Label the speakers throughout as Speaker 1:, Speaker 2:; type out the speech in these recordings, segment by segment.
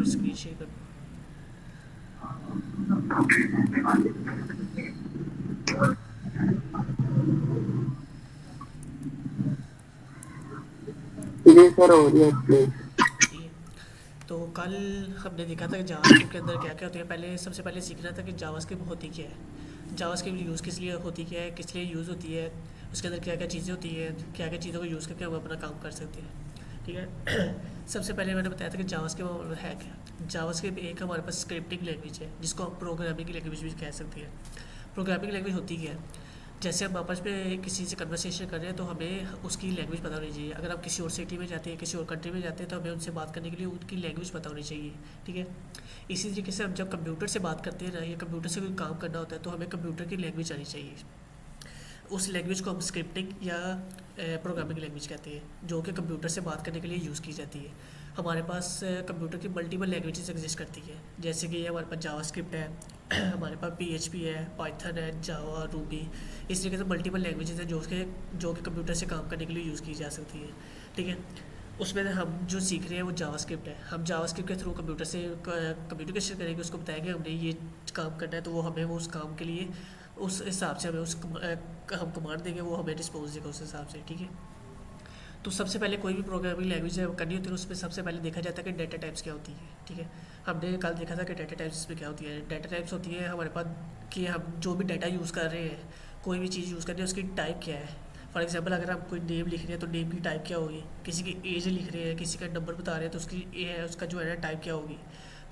Speaker 1: Screen share कर दूँ।
Speaker 2: जी sir, हो रही है प्लीज।
Speaker 1: ठीक है। तो कल हमने देखा था कि जावास्क्रिप्ट के अंदर क्या क्या होती है। पहले सबसे पहले सीखना था कि जावास्क्रिप्ट होती क्या है, जावास्क्रिप्ट यूज़ किस लिए होती क्या है, किस लिए यूज़ होती है, उसके अंदर क्या क्या चीज़ें होती हैं, क्या क्या चीज़ों को यूज़ करके हम अपना काम कर सकते हैं। ठीक है। सबसे पहले मैंने बताया था कि जावास्क्रिप्ट है क्या। जावास्क्रिप्ट एक हमारे पास स्क्रिप्टिंग लैंग्वेज है जिसको हम प्रोग्रामिंग लैंग्वेज भी कह सकते हैं। प्रोग्रामिंग लैंग्वेज होती क्या है, जैसे हम आपस में किसी से कन्वर्सेशन कर रहे हैं तो हमें उसकी लैंग्वेज पता होनी चाहिए। अगर आप किसी और सिटी में जाते हैं, किसी और कंट्री में जाते हैं, तो हमें उनसे बात करने के लिए उनकी लैंग्वेज पता होनी चाहिए। ठीक है। इसी तरीके से हम जब कंप्यूटर से बात करते हैं ना, या कंप्यूटर से कोई काम करना होता है, तो हमें कंप्यूटर की लैंग्वेज आनी चाहिए। उस लैंग्वेज को हम स्क्रिप्टिंग या प्रोग्रामिंग लैंग्वेज कहते हैं, जो कि कंप्यूटर से बात करने के लिए यूज़ की जाती है। हमारे पास कंप्यूटर की मल्टीपल लैंग्वेजेस एग्जिस्ट करती है, जैसे कि हमारे पास जावास्क्रिप्ट है, हमारे पास पीएचपी है, पाइथन है, जावा, रूबी। इस तरीके से मल्टीपल लैंग्वेजेस हैं जो कि कंप्यूटर से काम करने के लिए यूज़ की जा सकती है। ठीक है। उसमें हम जो सीख रहे हैं वो जावास्क्रिप्ट है। हम जावास्क्रिप्ट के थ्रू कंप्यूटर से कम्युनिकेशन करेंगे, उसको बताएंगे हमने ये काम करना है, तो वो हमें वो उस काम के लिए उस हिसाब से हमें हम कमांड देंगे, वो हमें रिस्पॉन्स देगा उस हिसाब से। ठीक है। तो सबसे पहले कोई भी प्रोग्रामिंग लैंग्वेज करनी होती है, उसमें सबसे पहले देखा जाता है कि डेटा टाइप्स क्या होती है। ठीक है। हमने कल देखा था कि डेटा टाइप्स में क्या होती है। डेटा टाइप्स होती है हमारे पास कि हम जो भी डाटा यूज़ कर रहे हैं, कोई भी चीज़ यूज़ कर रहे हैं, उसकी टाइप क्या है। फॉर एग्जांपल अगर हम कोई नेम लिख रहे हैं तो नेम की टाइप क्या होगी, किसी की एज लिख रहे हैं, किसी का नंबर बता रहे हैं, तो उसका जो है ना टाइप क्या होगी।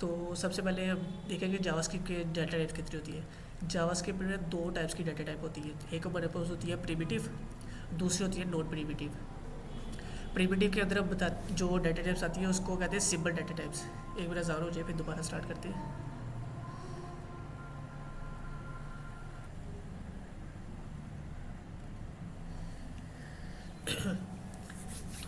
Speaker 1: तो सबसे पहले हम देखेंगे जावास्क्रिप्ट के डाटा टाइप कितनी होती है। जावास्क्रिप्ट में दो टाइप्स की डाटा टाइप होती है। एक हमारे पास होती है प्रिमिटिव, दूसरी होती है नॉन प्रिमिटिव। प्रिमिटिव के अंदर हम बता जो डाटा टाइप्स आती है उसको कहते हैं सिंपल डाटा टाइप्स। एक बार ज़ार हो जाए फिर दोबारा स्टार्ट करते हैं।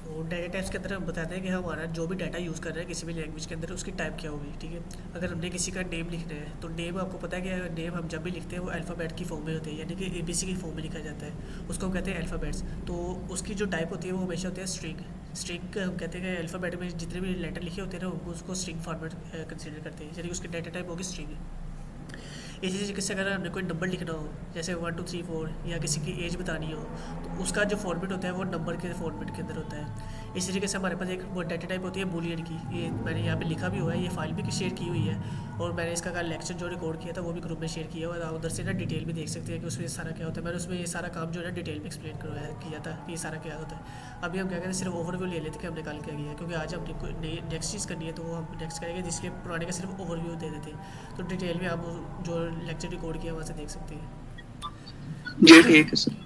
Speaker 1: तो डाटा टाइप्स के अंदर हम बताते हैं कि हमारा जो भी डाटा यूज़ कर रहे हैं किसी भी लैंग्वेज के अंदर, उसकी टाइप क्या होगी। ठीक है। अगर हमने किसी का नेम लिखना है तो नेम आपको पता है कि नेम हम जब भी लिखते हैं वो अल्फ़ाबेट की फॉर्म में होते हैं, यानी कि एबीसी की फॉर्म में लिखा जाता है, उसको हम कहते हैं अल्फ़ाबेट्स। तो उसकी जो टाइप होती है वो हमेशा होती है स्ट्रिंग। स्ट्रिंग हम कहते हैं कि अल्फ़ाबेट में जितने भी लेटर लिखे होते हैं ना, वो उसको स्ट्रिंग फॉर्मेट कंसिडर करते हैं, यानी कि उसकी डाटा टाइप होगी स्ट्रिंग। इसी तरीके से अगर हमने कोई नंबर लिखना हो, जैसे 1 2 3 4, या किसी की एज बतानी हो, तो उसका जो फॉर्मेट होता है वो नंबर के फॉर्मेट के अंदर होता है। इसी तरीके से हमारे पास एक वो डाटा टाइप होती है बूलियन की। ये मैंने यहाँ पे लिखा भी हुआ है, ये फाइल भी शेयर की हुई है, और मैंने इसका कल लेक्चर जो रिकॉर्ड किया था वो भी ग्रुप में शेयर किया हुआ है। आप उधर से ना डिटेल में देख सकते हैं कि उसमें सारा क्या होता है। मैंने उसमें ये सारा काम जो है ना डिटेल में एक्सप्लेन करवाया किया था कि ये सारा क्या होता है। अभी हम क्या करें, सिर्फ ओवरव्यू ले लेते कि हमने कल क्या किया है, क्योंकि आज हमने कोई नेक्स्ट चीज़ करनी है तो वो हम नेक्स्ट करेंगे, जिसके पुराने का सिर्फ ओवरव्यू दे देते हैं। तो डिटेल में आप जो लेक्चर रिकॉर्ड किया वहाँ से देख सकते हैं।
Speaker 2: जी ठीक है सर।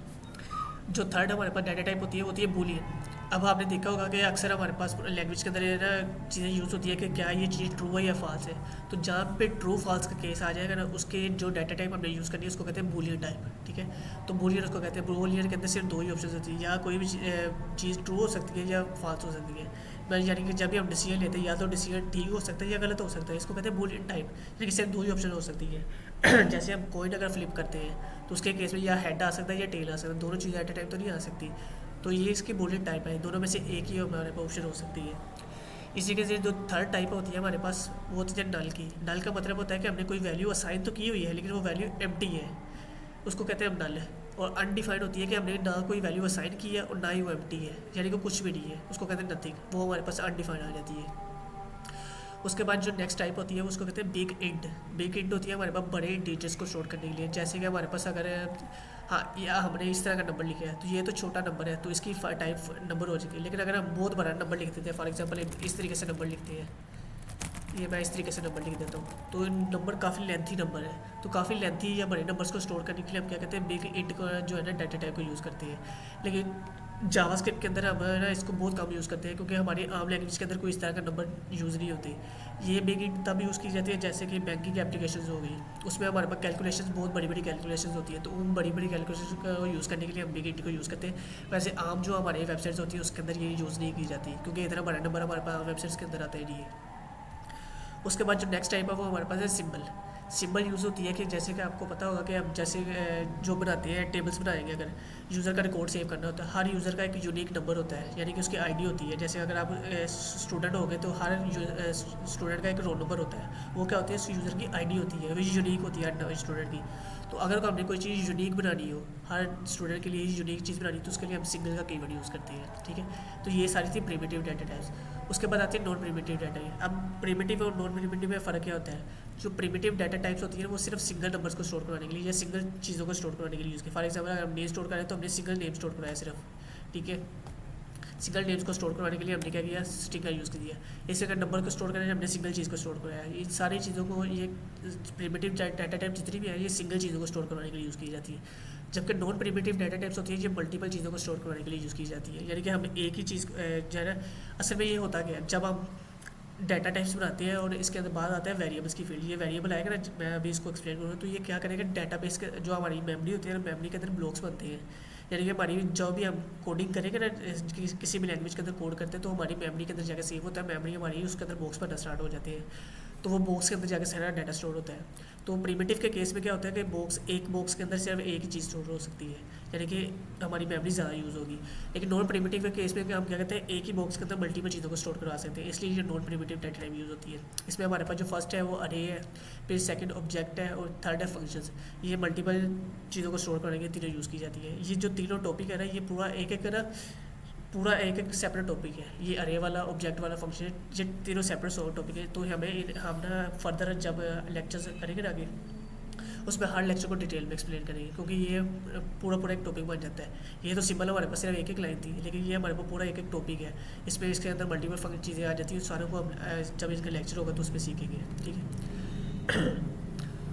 Speaker 1: जो थर्ड हमारे पास डाटा टाइप होती है बूलियन। अब आपने देखा होगा कि अक्सर हमारे पास लैंग्वेज के अंदर ये ना चीज़ें यूज़ होती है कि क्या ये चीज़ ट्रू है या फॉल्स है। तो जहाँ पे ट्रू फॉल्स का केस आ जाएगा ना, उसके जो डाटा टाइप हमने यूज़ करनी है उसको कहते हैं बूलियन टाइप। ठीक है। तो बूलियन उसको कहते हैं। बूलियन के अंदर सिर्फ दो ही ऑप्शन होती है, या कोई भी चीज़ ट्रू हो सकती है या फॉल्स हो सकती है। यानी कि जब भी हम डिसीजन लेते हैं, या तो डिसीजन ठीक हो सकता है या गलत हो सकता है, इसको कहते हैं बूलियन टाइप। यानी कि सिर्फ दो ही ऑप्शन हो सकती है। जैसे हम कोइन अगर फ्लिप करते हैं तो उसके केस में या हेड आ सकता है या टेल आ सकता है, दोनों चीज़ें एट ए टाइम तो नहीं आ सकती। तो ये इसकी बुलेट टाइप है, दोनों में से एक ही हमारे पास ऑप्शन हो सकती है। इसी के से जो थर्ड टाइप होती है हमारे पास, वो होती है नल की। नल का मतलब होता है कि हमने कोई वैल्यू असाइन तो की हुई है लेकिन वो वैल्यू एम्प्टी है, उसको कहते हैं हम नल। और अनडिफाइंड होती है कि हमने ना कोई वैल्यू असाइन की है और ना ही वो एम्प्टी है, यानी कि कुछ भी नहीं है, उसको कहते हैं नथिंग। वो हमारे पास अनडिफाइंड आ जाती है। उसके बाद जो नेक्स्ट टाइप होती है उसको कहते हैं बिग इंट। बिग इंट होती है हमारे पास बड़े इंटीजर्स को स्टोर करने के लिए। जैसे कि हमारे पास अगर हाँ या हमने इस तरह का नंबर लिखा है तो ये तो छोटा नंबर है, तो इसकी टाइप नंबर हो जाती है। लेकिन अगर हम बहुत बड़ा नंबर लिख देते हैं, फॉर एग्जांपल इस तरीके से नंबर लिखते हैं, ये मैं इस तरीके से नंबर लिख देता हूँ, तो नंबर काफ़ी लेंथी नंबर है। तो काफ़ी लेंथी या बड़े नंबर्स को स्टोर करने के लिए हम क्या कहते हैं, बिग इंट को जो है ना डाटा टाइप को यूज़ करते हैं। लेकिन जावास्क्रिप्ट के अंदर हम ना इसको बहुत कम यूज़ करते हैं, क्योंकि हमारी आम लैंग्वेज के अंदर कोई इस तरह का नंबर यूज़ नहीं होते। ये बिग इंट तब यूज़ की जाती है जैसे कि बैंकिंग एप्लीकेशन हो गई, उसमें हमारे पास कैलकुलेशन बहुत बड़ी बड़ी कैलकुलेशन होती है, तो उन बड़ी बड़ी कैलकुलेशन को यूज़ करने के लिए हम बिग इंट को यूज़ करते हैं। वैसे आम जो हमारे वेबसाइट्स होती है उसके अंदर ये यूज़ नहीं की जाती, क्योंकि इतना बड़ा नंबर हमारे पास वेबसाइट्स के अंदर आता ही नहीं है। उसके बाद जो नेक्स्ट टाइप है वो हमारे पास है सिंबल। सिंबल यूज़ होती है कि जैसे कि आपको पता होगा कि हम जैसे जो बनाते हैं टेबल्स बनाएंगे, अगर यूज़र का रिकॉर्ड सेव करना होता है, हर यूज़र का एक यूनिक नंबर होता है, यानी कि उसकी आईडी होती है। जैसे अगर आप स्टूडेंट हो गए तो हर स्टूडेंट का एक रोल नंबर होता है, वो क्या होती है, उस यूज़र की आईडी होती है, वो यूनिक होती है स्टूडेंट की। तो अगर हमने कोई चीज़ यूनिक बनानी हो, हर स्टूडेंट के लिए यूनिक चीज़ बनानी, तो उसके लिए हम सिंगल का कीवर्ड यूज़ करते हैं, ठीक है। तो ये सारी थी प्रिमिटिव डाटा टाइप्स। उसके बाद आते हैं नॉन प्रिमिटिव डाटा। अब प्रिमिटिव और नॉन प्रिमिटिव में फ़र्क क्या होता है? जो प्रिमिटिव डाटा टाइप्स होती है वो सिर्फ सिंगल नंबर्स को स्टोर करवाने के लिए या सिंगल चीज़ों को स्टोर करवाने के लिए यूज़ किया। फॉर एग्जाम्पल अगर हम नेम स्टोर करें तो हमने सिंगल नेम स्टोर कराया सिर्फ, ठीक है। सिंगल नेम्स को स्टोर करवाने के लिए हमने क्या किया, स्ट्रिंग का यूज़ किया। इसे अगर नंबर को स्टोर करें हमने सिंगल चीज़ को स्टोर कराया। इन सारी चीज़ों को, ये प्रिमिटिव डाटा टाइप जितनी भी है ये सिंगल चीज़ों को स्टोर करवाने के लिए यूज़ की जाती है। जबकि नॉन प्रिमिटिव डाटा टाइप्स होती है ये मल्टीपल चीज़ों को स्टोर करवाने के लिए यूज़ की जाती है। यानी कि हम एक ही चीज़ जो है ना, असल में ये होता क्या है, जब हम डाटा टाइप्स बनाते हैं और इसके अंदर बाद आता है वेरिएबल्स की फील्ड। ये वेरिएबल आएगा ना, मैं अभी इसको एक्सप्लेन करूँगा। तो ये क्या करेगा, डाटाबेस के जो हमारी मेमोरी होती है ना, मेमोरी के अंदर ब्लॉक्स बनते हैं। यानी कि हमारी जो भी हम कोडिंग करेंगे ना, किसी भी लैंग्वेज के अंदर कोड करते हैं तो हमारी मेमोरी के अंदर जाकर सेव होता है, मेमोरी हमारी उसके अंदर बॉक्स बनना स्टार्ट हो जाते हैं। तो वो बॉक्स के अंदर जाकर सारा डाटा स्टोर होता है। तो प्रिमिटिव के केस में क्या होता है कि एक बॉक्स के अंदर सिर्फ एक ही चीज़ स्टोर हो सकती है, यानी कि हमारी मेमोरी ज़्यादा यूज़ होगी। लेकिन नॉन प्रिमिटिव के केस में हम क्या कहते हैं, एक ही बॉक्स के अंदर मल्टीपल चीज़ों को स्टोर करवा सकते हैं, इसलिए ये non primitive data type use होती है। इसमें हमारे पास जो फर्स्ट है वो अरे है, फिर सेकंड ऑब्जेक्ट है और थर्ड है फंक्शंस। ये मल्टीपल चीज़ों को स्टोर करने के तीनों यूज़ की जाती है। ये जो तीनों टॉपिक है ना, ये पूरा एक एक सेपरेट टॉपिक है। ये अरे वाला, ऑब्जेक्ट वाला, फंक्शन, ये तीनों सेपरेट टॉपिक है। तो हम ना फर्दर जब लेक्चर्स करेंगे ना आगे, उसमें हर लेक्चर को डिटेल में एक्सप्लेन करेंगे, क्योंकि ये पूरा एक टॉपिक बन जाता है। ये तो सिंपल हमारे पास सिर्फ एक लाइन थी, लेकिन ये हमारे पास पूरा एक टॉपिक है। इसमें इसके अंदर मल्टीपल फंक्शन चीज़ें आ जाती हैं, सारों को हम जब इसका लेक्चर होगा तो उसमें सीखेंगे, ठीक है।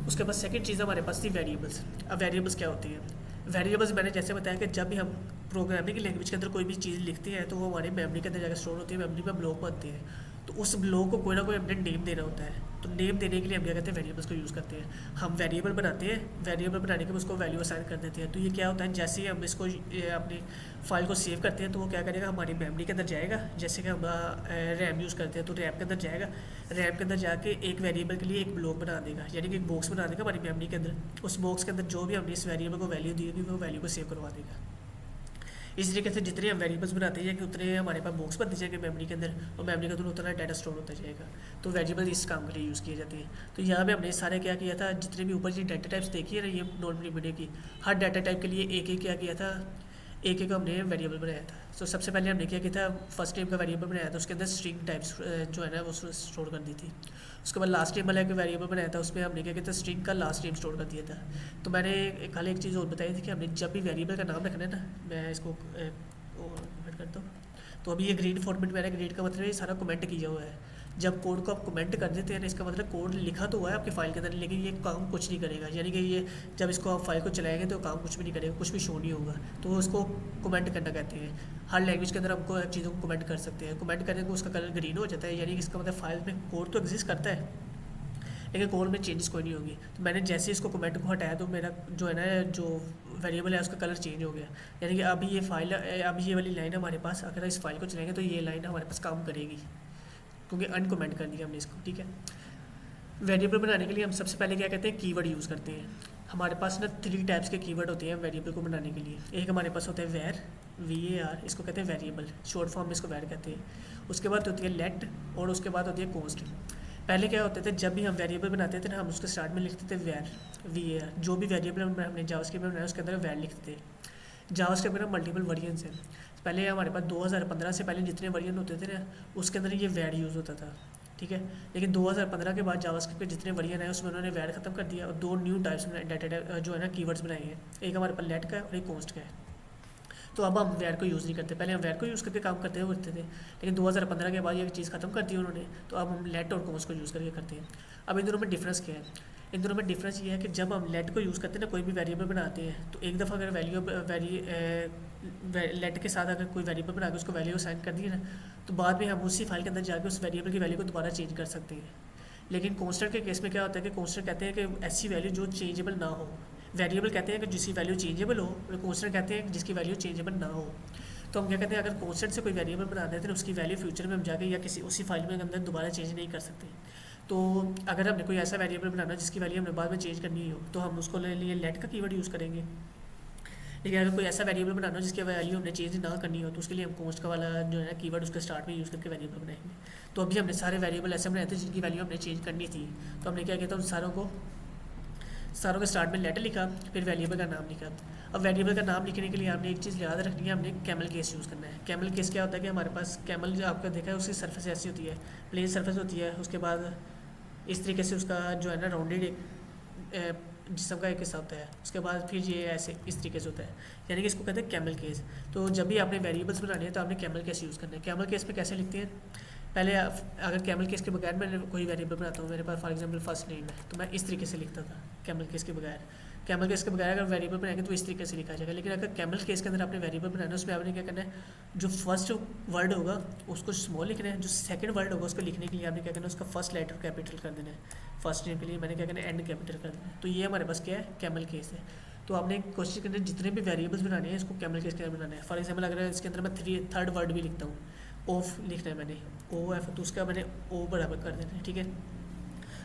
Speaker 1: उसके बाद सेकंड चीज़ हमारे पास थी वेरिएबल्स। अब वेरिएबल्स क्या होती हैं? वेरिएबल्स मैंने जैसे बताया कि जब भी हम प्रोग्रामिंग लैंग्वेज के अंदर कोई भी चीज़ लिखते हैं तो वो हमारे मेमोरी के अंदर जाकर स्टोर होती है, मेमोरी में ब्लॉक बनते हैं। तो उस ब्लॉक को कोई ना कोई हमने नेम देना होता है। तो नेम देने के लिए हम क्या कहते हैं, वेरिएबल्स को यूज़ करते हैं। हम वेरिएबल बनाते हैं, वेरिएबल बनाने के बाद उसको वैल्यू असाइन कर देते हैं। तो ये क्या होता है, जैसे ही हम इसको अपनी फाइल को सेव करते हैं तो वो क्या करेगा, हमारी मेमोरी के अंदर जाएगा। जैसे कि हम रैम यूज़ करते हैं तो रैम के अंदर जाएगा, रैम के अंदर जाके एक वेरिएबल के लिए एक ब्लॉक बना देगा, यानी कि एक बॉक्स बना देगा हमारी मेमोरी के अंदर। उस बॉक्स के अंदर जो भी हमने इस वेरिएबल को वैल्यू दी होगी वो वैल्यू को सेव करवा देगा। इस तरीके से जितने हम वेरिएबल्स बनाते हैं उतने हमारे पास बॉक्स बनते जाएंगे मेमोरी के अंदर, और मेमोरी के अंदर उतना डाटा स्टोर होता जाएगा। तो वेरिएबल इस काम के लिए यूज़ किए जाते हैं। तो यहाँ पे हमने सारे क्या किया था, जितने भी ऊपर ये डाटा टाइप्स देखी है ना, ये नॉन प्रिमिटिव की, हर डाटा टाइप के लिए एक एक क्या किया था, एक एक हमने वेरिएबल बनाया था। तो सबसे पहले हमने क्या किया था, फर्स्ट नेम का वेरिएबल बनाया था, उसके अंदर स्ट्रिंग टाइप्स जो है ना वो स्टोर कर दी थी। उसके बाद लास्ट नेम वाला एक वेरिएबल बनाया था, उसमें हमने क्या किया था, स्ट्रिंग का लास्ट नेम स्टोर कर दिया था। तो मैंने कल एक चीज़ और बताई थी कि हमने जब भी वेरिएबल का नाम रखना है ना, मैं इसको कमेंट करता हूँ। तो अभी ये ग्रीन फॉर्मेट मैंने, ग्रीन का मतलब ये सारा कमेंट किया हुआ है। जब कोड को आप कमेंट कर देते हैं ना, इसका मतलब कोड लिखा तो हुआ है आपकी फाइल के अंदर, लेकिन ये काम कुछ नहीं करेगा। यानी कि ये जब इसको आप फाइल को चलाएंगे तो काम कुछ भी नहीं करेगा, कुछ भी शो नहीं होगा। तो उसको कमेंट करना कहते हैं। हर लैंग्वेज के अंदर हमको चीज़ों को कमेंट कर सकते हैं। कमेंट करने को उसका कलर ग्रीन हो जाता है, यानी कि इसका मतलब फाइल में कोड तो एग्जिस्ट करता है, लेकिन कोड में चेंजेस कोई नहीं होगी। तो मैंने जैसे इसको कमेंट को हटाया तो मेरा जो है ना, जो वेरिएबल है उसका कलर चेंज हो गया। यानी कि अभी ये फाइल, अभी ये वाली लाइन हमारे पास, अगर इस फाइल को चलाएंगे तो ये लाइन हमारे पास काम करेगी, क्योंकि अनकमेंट कर दिया हमने इसको, ठीक है। वेरिएबल बनाने के लिए हम सबसे पहले क्या कहते हैं, कीवर्ड यूज़ करते हैं। हमारे पास ना 3 टाइप्स के कीवर्ड होते हैं वेरिएबल को बनाने के लिए। एक हमारे पास होता है वेर, VAR, इसको कहते हैं वेरिएबल, शॉर्ट फॉर्म में इसको वेर कहते हैं। उसके बाद होती है लेट, और उसके बाद होती है कॉन्स्ट। पहले क्या होते थे, जब भी हम वेरिएबल बनाते थे ना, हम उसके स्टार्ट में लिखते थे वेर, VAR। जो भी वेरिएबल हमने जावास्क्रिप्ट में बनाया उसके अंदर वेर लिखते थे। जावास्क्रिप्ट में मल्टीपल वर्जन्स हैं। पहले हमारे पास 2015 से पहले जितने वर्जन होते थे ना, उसके अंदर ये वेर यूज़ होता था, ठीक है। लेकिन 2015 के बाद जावास्क्रिप्ट के जितने वर्जन है उसमें उन्होंने वेर खत्म कर दिया और 2 न्यू टाइप्स में डाटा जो है ना कीवर्ड्स बनाए हैं। एक हमारे पास लेट का है और एक कॉन्स्ट का है। तो अब हम वेर को यूज़ नहीं करते, पहले हम वेर को यूज़ करके काम करते थे, लेकिन 2015 के बाद ये चीज़ खत्म कर दी उन्होंने। तो अब हम लेट और कॉन्स्ट को यूज़ करके करते हैं। अब इन दोनों में डिफरेंस क्या है? इन दोनों में डिफरेंस ये है कि जब हम लेट को यूज़ करते हैं ना, कोई भी वेरिएबल बनाते हैं, तो एक दफ़ा अगर लेट के साथ अगर कोई वेरिएबल बना के उसको वैल्यू असाइन कर दिए ना, तो बाद में हम उसी फाइल के अंदर जाकर उस वेरिएबल की वैल्यू को दोबारा चेंज कर सकते हैं। लेकिन कॉन्स्टेंट के केस में क्या होता है कि कॉन्स्टेंट कहते हैं कि ऐसी वैल्यू जो चेंजेबल ना हो। वेरिएबल कहते हैं कि जिसकी वैल्यू चेंजेबल हो, और कॉन्स्टेंट कहते हैं जिसकी वैल्यू चेंजेबल ना हो। तो हम क्या कहते हैं, अगर कॉन्स्टेंट से कोई वेरिएबल बना देते हैं उसकी वैल्यू फ्यूचर में हम जाके या किसी उसी फाइल में अंदर दोबारा चेंज नहीं कर सकते। तो अगर हमने कोई ऐसा वेरिएबल बनाना जिसकी वैल्यू हमने बाद में चेंज करनी हो तो हम उसको ले लिए लेट का कीवर्ड यूज़ करेंगे। लेकिन अगर कोई ऐसा वेरिएबल बनाना हो जिसकी वैल्यू हमने चेंज ना करनी हो तो उसके लिए हम कॉन्स्ट का वाला जो है कीवर्ड उसके स्टार्ट में यूज़ करके वेरिएबल बनाएंगे। तो अभी हमने सारे वेरिएबल ऐसे बनाए थे जिनकी वैल्यू हमने चेंज करनी थी, तो हमने क्या किया था उन सारों के स्टार्ट में लेटर लिखा, फिर वेरिएबल का नाम लिखा। अब वेरिएबल का नाम लिखने के लिए आपने एक चीज़ याद रखनी है, हमने कैमल केस यूज़ करना है। कैमल केस क्या होता है कि हमारे पास कैमल जो आपका देखा है उसकी सरफेस ऐसी होती है, प्लेन सरफेस होती है, उसके बाद इस तरीके से उसका जो है ना राउंडेड एक जिसम का एक हिस्सा होता है, उसके बाद फिर ये ऐसे इस तरीके से होता है, यानी कि इसको कहते हैं कैमल केस। तो जब भी आपने वेरिएबल्स बनाने हैं तो आपने कैमल केस यूज़ करना है। कैमल केस में कैसे लिखते हैं, पहले अगर कैमल केस के बगैर मैं कोई वेरिएबल बनाता हूँ, मेरे पास फॉर एग्जांपल फर्स्ट नेम है तो मैं इस तरीके से लिखता था कैमल केस के बगैर। कैमल केस के बगैर अगर वेरिएबल बनाएंगे तो इस तरीके से लिखा जाएगा। लेकिन अगर कैमल केस के अंदर आपने वेरिएबल बनाना है उसमें आपने क्या करना है, जो फर्स्ट वर्ड होगा उसको स्मॉल लिखना है, जो सेकंड वर्ड होगा उसको लिखने के लिए आपने क्या करना है उसका फर्स्ट लेटर कैपिटल कर देना है। फर्स्ट नेम के लिए मैंने क्या करना है एंड कैपिटल कर देना है। तो ये हमारे पास क्या है, कैमल केस है। तो आपने कोशिश करनी है जितने भी वेरिएबल्स बनाने हैं इसको कैमल केस के अंदर बनाना है। फॉर एग्जाम्पल अगर इसके अंदर मैं थर्ड वर्ड भी लिखता हूँ, ऑफ लिखना है मैंने, ओ एफ, तो उसका मैंने ओ बराबर कर देना है, ठीक है।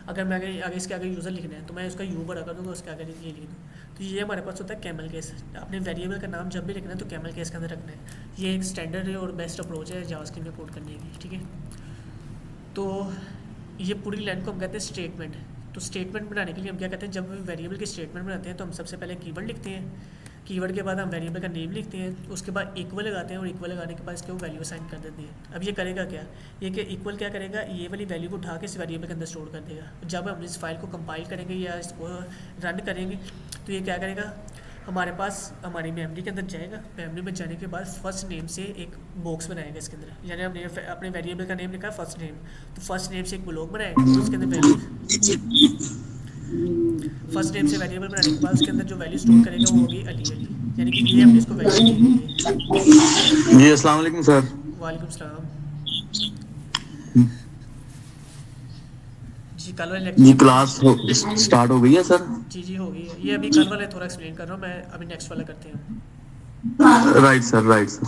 Speaker 1: अगर मैं आगे इसके आगे यूज़र लिखना है तो मैं उसका यू बड़ा कर दूँगा, उसके आगे ये लिख दूँ। तो ये हमारे पास होता है कैमल केस। आपने वेरिएबल का नाम जब भी लिखना है तो कैमल केस के अंदर रखना है। ये एक स्टैंडर्ड है और बेस्ट अप्रोच है जावास्क्रिप्ट में कोड करने की, ठीक है। तो ये पूरी लाइन को हम कहते हैं स्टेटमेंट। तो स्टेटमेंट बनाने के लिए हम क्या कहते हैं, जब वेरिएबल की स्टेटमेंट बनाते हैं तो हम सबसे पहले कीवर्ड लिखते हैं, कीवर्ड के बाद हम वेरिएबल का नेम लिखते हैं, उसके बाद इक्वल लगाते हैं और इक्वल लगाने के बाद इसके वो वैल्यू असाइन कर देते हैं। अब ये करेगा क्या, ये कि इक्वल क्या करेगा, ये वाली वैल्यू को उठा के इस वेरिएबल के अंदर स्टोर कर देगा। जब हम इस फाइल को कंपाइल करेंगे या इसको रन करेंगे तो ये क्या करेगा, हमारे पास हमारी मेमोरी के अंदर जाएगा। मेमोरी में जाने के बाद फर्स्ट नेम से एक बॉक्स बनाएगा इसके अंदर, यानी हमने अपने वेरिएबल का नेम लिखा है फर्स्ट नेम, तो फर्स्ट नेम से एक ब्लॉक बनाएगा तो उसके अंदर वैल्यू फर्स्ट नेम से वेरिएबल बनाने के बाद उसके अंदर जो वैल्यू स्टोर करेगा वो होगी अली अली, यानी कि ये हमने इसको वैल्यू दी है।
Speaker 3: जी अस्सलाम वालेकुम सर।
Speaker 1: वालेकुम सलाम जी। कल वाले
Speaker 3: जी
Speaker 1: लेक्चर
Speaker 3: क्लास स्टार्ट हो गई है सर?
Speaker 1: जी हो गई है। ये अभी कल वाले थोड़ा एक्सप्लेन कर रहा हूँ मैं, अभी नेक्स्ट वाला करते हैं।
Speaker 3: Right sir.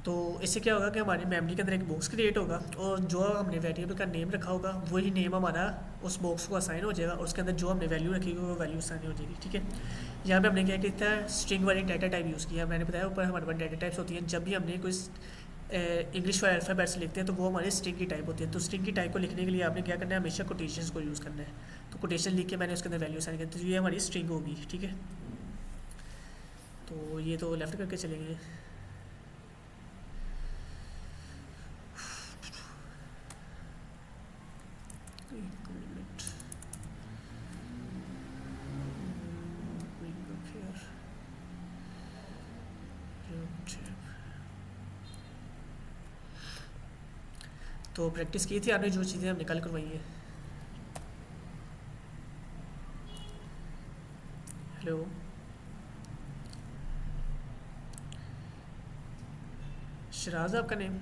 Speaker 1: तो इससे क्या होगा कि हमारी मेमोरी के अंदर एक बॉक्स क्रिएट होगा और जो हमने वेरिएबल का नेम रखा होगा वही नेम हमारा उस बॉक्स को असाइन हो जाएगा और उसके अंदर जो हमने वैल्यू रखी होगी वो वैल्यू असाइन हो जाएगी, ठीक है। यहाँ पे हमने क्या किया था, स्ट्रिंग वाली डाटा टाइप यूज़ किया। मैंने बताया ऊपर हमारे पास डाटा टाइप्स होती हैं। जब भी हमने कोई इंग्लिश वाले अल्फ़ाबेट से लिखते हैं तो वो हमारी स्ट्रिंग की टाइप होती है। तो स्ट्रिंग की टाइप को लिखने के लिए आपने क्या करना है, हमेशा कोटेशंस को यूज़ करना है। तो कोटेशन लिख के मैंने उसके अंदर वैल्यू असाइन की, तो ये हमारी स्ट्रिंग होगी, ठीक है। तो ये तो लेफ्ट करके चलेंगे। तो प्रैक्टिस की थी आपने जो चीज़ें हमने कल करवाई हैं। हेलो शराज आपका नेम,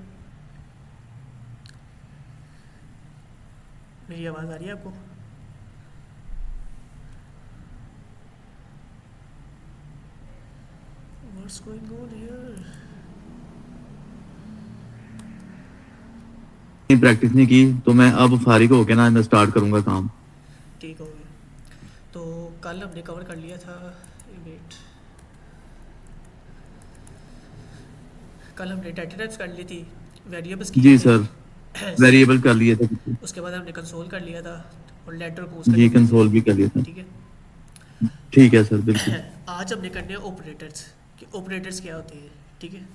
Speaker 1: मेरी आवाज़ आ रही है आपको? What's going on here?
Speaker 3: Practice नहीं की तो मैं अब फारिग होके ना मैं स्टार्ट करूंगा काम।
Speaker 1: ठीक हो गया। तो कल हमने कवर कर लिया था, वेट, कल हमने डाटा टाइप्स कर ली थी, वेरिएबल्स की
Speaker 3: जी सर, वेरिएबल कर लिए थे।
Speaker 1: उसके बाद हमने कंसोल कर लिया था और लेटर को
Speaker 3: जी कंसोल भी कर लिया था,
Speaker 1: ठीक है।
Speaker 3: ठीक है सर बिल्कुल।
Speaker 1: आज हमने करने हैं ऑपरेटर्स कि ऑपरेटर्स क्या होते हैं, ठीक है।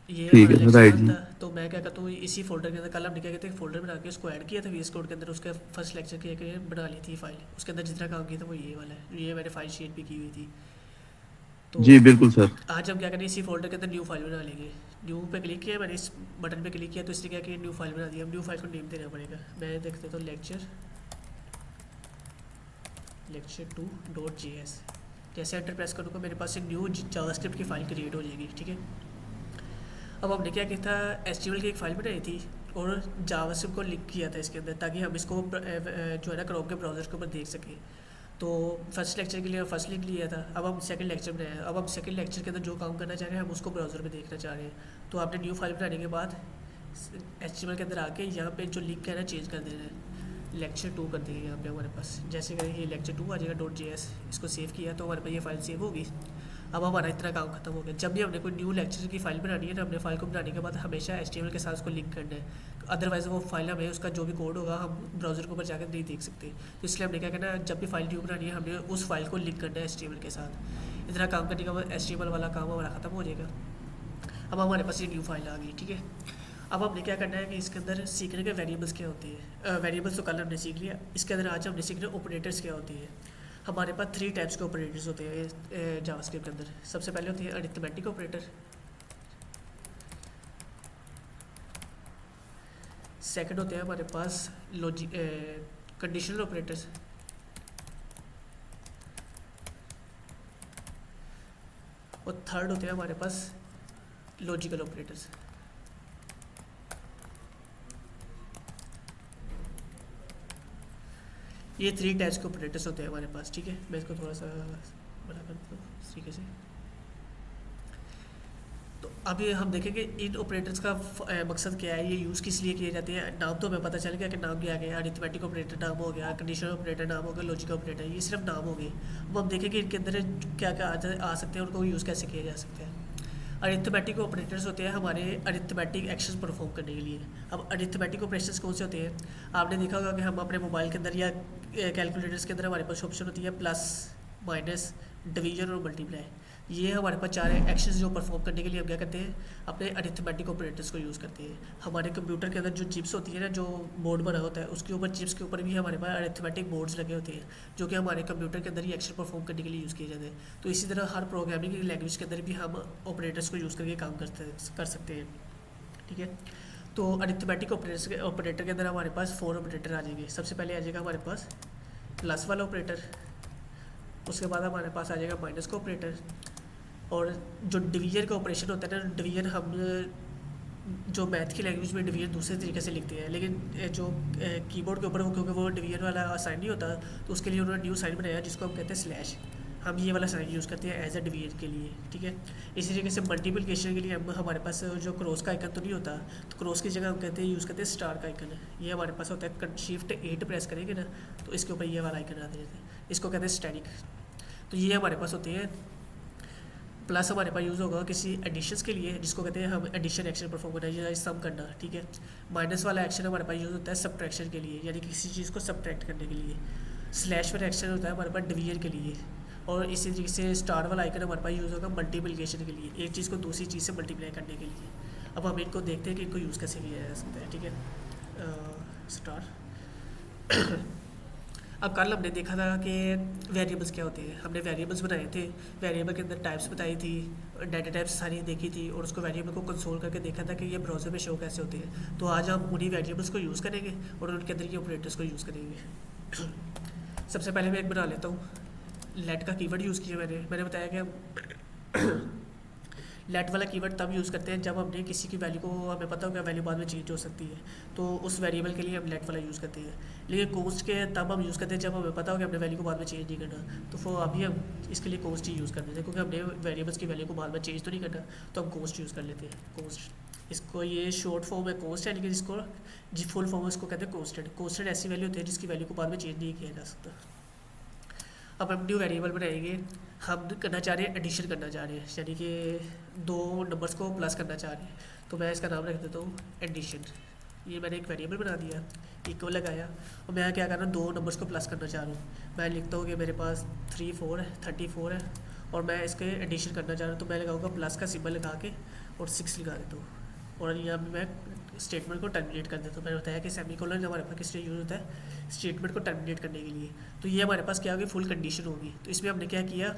Speaker 1: ये
Speaker 3: ठीक है राइट जी।
Speaker 1: तो मैं क्या करता हूँ इसी फोल्डर के अंदर, कल हमने क्या कहते हैं फोल्डर बना के उसको ऐड किया था वीएस कोड के अंदर, उसका फर्स्ट लेक्चर के बना ली थी फाइल, उसके अंदर जितना काम किया था वो ये वाला है, ये मैंने फाइल शेयर भी की हुई थी। तो
Speaker 3: जी बिल्कुल सर।
Speaker 1: आज हम क्या करें, इसी फोल्डर के अंदर न्यू फाइल बना लेंगे। न्यू पे क्लिक किया मैंने, इस बटन पे क्लिक किया तो इसने क्या किया, न्यू फाइल बना दिया। अब न्यू फाइल को नेम देना पड़ेगा। मैं देखते तो lecture2.js, जैसे एंटर प्रेस करूँगा मेरे पास एक न्यू जावास्क्रिप्ट की फाइल क्रिएट हो जाएगी, ठीक है। अब हमने क्या किया था, HTML की एक फ़ाइल बनाई थी और जावास्क्रिप्ट को लिंक किया था इसके अंदर, ताकि हम इसको जो है ना क्रोम के ब्राउज़र के ऊपर देख सकें। तो फर्स्ट लेक्चर के लिए फर्स्ट लिंक लिया था। अब हम सेकंड लेक्चर बनाया, अब हम सेकंड लेक्चर के अंदर जो काम करना चाह रहे हैं हम उसको ब्राउज़र में देखना चाह रहे हैं। तो आपने न्यू फाइल बनाने के बाद HTML के अंदर आके यहाँ पे जो लिंक है ना चेंज कर देना है, लेक्चर 2 कर देंगे यहाँ पे हमारे पास। जैसे करेंगे ये लेक्चर 2 आ जाएगा .js, इसको सेव किया तो हमारे पास ये फाइल सेव होगी। अब हमारा इतना काम खत्म हो गया। जब भी हमने कोई न्यू लेक्चर की फाइल बनानी है ना, हमने फाइल को बनाने के बाद हमेशा HTML के साथ उसको लिंक करना है, अदरवाइज़ वो फाइल हमें उसका जो भी कोड होगा हम ब्राउज़र के ऊपर जाकर नहीं देख सकते। तो इसलिए हमने क्या करना है, जब भी फाइल न्यू बनानी है हमने उस फाइल को लिंक करना है HTML के साथ। इतना काम करने के बाद HTML वाला काम हमारा ख़त्म हो जाएगा। अब हमारे पास ये न्यू फाइल आ गई, ठीक है। अब हमने क्या करना है कि इसके अंदर सीखने के वेरिएबल्स क्या होती है। वेरिएबल्स तो कल हमने सीख लिया, इसके अंदर आज हमने सीखने ऑपरेटर्स क्या होती है। हमारे पास 3 टाइप्स के ऑपरेटर्स होते हैं जावास्क्रिप्ट के अंदर। सबसे पहले होती है अरिथमेटिक ऑपरेटर, सेकंड होते हैं हमारे पास कंडीशनल ऑपरेटर्स, और थर्ड होते हैं हमारे पास लॉजिकल ऑपरेटर्स। ये 3 टाइप्स के ऑपरेटर्स होते हैं हमारे पास, ठीक है। मैं इसको थोड़ा सा बड़ा कर देता हूँ इस तरीके से। तो अभी हम देखेंगे इन ऑपरेटर्स का मकसद क्या है, ये यूज़ किस लिए किए जाते हैं। नाम तो हमें पता चल गया कि नाम क्या गया, अरिथमेटिक ऑपरेटर नाम हो गया, कंडीशनल ऑपरेटर नाम हो गया, लॉजिकल ऑपरेटर, ये सिर्फ नाम हो गए। अब हम देखेंगे इनके अंदर क्या क्या आ सकते हैं, उनको यूज़ कैसे किया जा सकता है। अरिथमेटिक ऑपरेटर्स होते हैं हमारे अरिथमेटिक एक्शंस परफॉर्म करने के लिए। अब अरिथमेटिक ऑपरेशंस कौन से होते हैं, आपने देखा होगा कि हम अपने मोबाइल के अंदर या कैलकुलेटर्स के अंदर हमारे पास ऑप्शन होती है प्लस, माइनस, डिवीजन और मल्टीप्लाई। ये हमारे पास 4 एक्शंस जो परफॉर्म करने के लिए हम क्या करते हैं, अपने अरिथमेटिक ऑपरेटर्स को यूज़ करते हैं। हमारे कंप्यूटर के अंदर जो चिप्स होती है ना, जो बोर्ड बना होता है उसके ऊपर, चिप्स के ऊपर भी हमारे पास अरिथमेटिक बोर्ड्स लगे होते हैं, जो कि हमारे कंप्यूटर के अंदर ही एक्शन परफॉर्म करने के लिए यूज़ किए जाते हैं। तो इसी तरह हर प्रोग्रामिंग लैंग्वेज के अंदर भी हम ऑपरेटर्स को यूज़ करके काम कर सकते हैं, ठीक है। तो अरिथमेटिक ऑपरेटर के अंदर हमारे पास 4 ऑपरेटर आ जाएंगे। सबसे पहले आ जाएगा हमारे पास प्लस वाला ऑपरेटर, उसके बाद हमारे पास आ जाएगा माइनस का ऑपरेटर, और जो डिवीजन का ऑपरेशन होता है ना, डिवीजन हम जो मैथ की लैंग्वेज में डिवीजन दूसरे तरीके से लिखते हैं, लेकिन जो कीबोर्ड के ऊपर क्योंकि वो डिवीजन वाला साइन नहीं होता, तो उसके लिए उन्होंने न्यू साइन बनाया जिसको हम कहते हैं स्लैश। हम ये वाला साइन यूज़ करते हैं एज अ डिवीजन के लिए, ठीक है। इसी तरीके से मल्टीप्लिकेशन के लिए हमारे पास जो क्रॉस का आइकन तो नहीं होता, तो क्रॉस की जगह हम यूज़ करते हैं स्टार का आइकन। ये हमारे पास होता है, शिफ्ट 8 प्रेस करेंगे ना तो इसके ऊपर ये वाला आइकन आते रहते हैं, इसको कहते हैं स्टैटिक। तो ये हमारे पास होते हैं। प्लस हमारे पास यूज़ होगा किसी एडिशंस के लिए, जिसको कहते हैं हम एडिशन एक्शन परफॉर्म करना या सम करना, ठीक है। माइनस वाला एक्शन हमारे पास यूज़ होता है सब्ट्रैक्शन के लिए, यानी किसी चीज़ को सब्ट्रैक्ट करने के लिए। स्लैश वाला एक्शन होता है हमारे पास डिवीजन के लिए, और इसी तरीके से स्टार वाला आइकन हमारे पास यूज़ होगा मल्टीप्लिकेशन के लिए, एक चीज़ को दूसरी चीज़ से मल्टीप्लाई करने के लिए। अब हम इनको देखते हैं कि इनको यूज़ कैसे किया जा सकता है, ठीक है। स्टार अब कल हमने देखा था कि वेरिएबल्स क्या होते हैं, हमने वेरिएबल्स बनाए थे, वेरिएबल के अंदर टाइप्स बताई थी, डाटा टाइप्स सारी देखी थी, और उसको वेरिएबल को कंसोल करके देखा था कि ये ब्राउज़र में शो कैसे होते हैं। तो आज हम उन्हीं वेरिएबल्स को यूज़ करेंगे और उनके अंदर ये ऑपरेटर्स को यूज़ करेंगे। सबसे पहले मैं एक बना लेता हूँ। लेट का कीवर्ड यूज़ किया मैंने बताया कि लेट वाला कीवर्ड तब यूज़ करते हैं जब हमने किसी की वैल्यू को, हमें पता होगा वैल्यू बाद में चेंज हो सकती है, तो उस वेरिएबल के लिए हम लेट वाला यूज़ करते हैं। लेकिन कोस्ट के तब हम यूज़ करते हैं जब हमें पता होगा अपने वैल्यू को बाद में चेंज नहीं करना, तो वो अभी हम इसके लिए कोस्ट ही यूज़ कर लेते हैं, क्योंकि हमने वेरिएबल्स की वैल्यू को बाद में चेंज तो नहीं करना, तो हम कोस्ट यूज़ कर लेते हैं। कोस्ट, इसको ये शॉर्ट फॉर्म है कोस्ट है, लेकिन इसको जी फुल फॉर्म इसको कहते हैं कोस्टेड। कोस्टेड ऐसी वैल्यू होती है जिसकी वैल्यू को बाद में चेंज नहीं किया जा सकता। अब हम न्यू वेरिएबल बनाएंगे, हम करना चाह रहे हैं एडिशन करना चाह रहे हैं, यानी कि 2 नंबर्स को प्लस करना चाह रहे हैं, तो मैं इसका नाम रख देता हूँ एडिशन। ये मैंने एक वेरिएबल बना दिया, इक्वल लगाया, और मैं क्या कर रहा हूँ 2 नंबर्स को प्लस करना चाह रहा हूँ। मैं लिखता हूँ कि मेरे पास 34 है, 34 है, और मैं इसके एडिशन करना चाह रहा हूँ, तो मैं लगाऊंगा प्लस का सिंबल लगा के और 6 लगा देता हूँ, और यहाँ पे मैं स्टेटमेंट को टर्मिनेट कर देता हूँ। मैंने बताया कि सेमीकोलन हमारे पास किस लिए यूज़ होता है, स्टेटमेंट को टर्मिनेट करने के लिए। तो ये हमारे पास क्या होगी, फुल कंडीशन होगी। तो इसमें हमने क्या किया,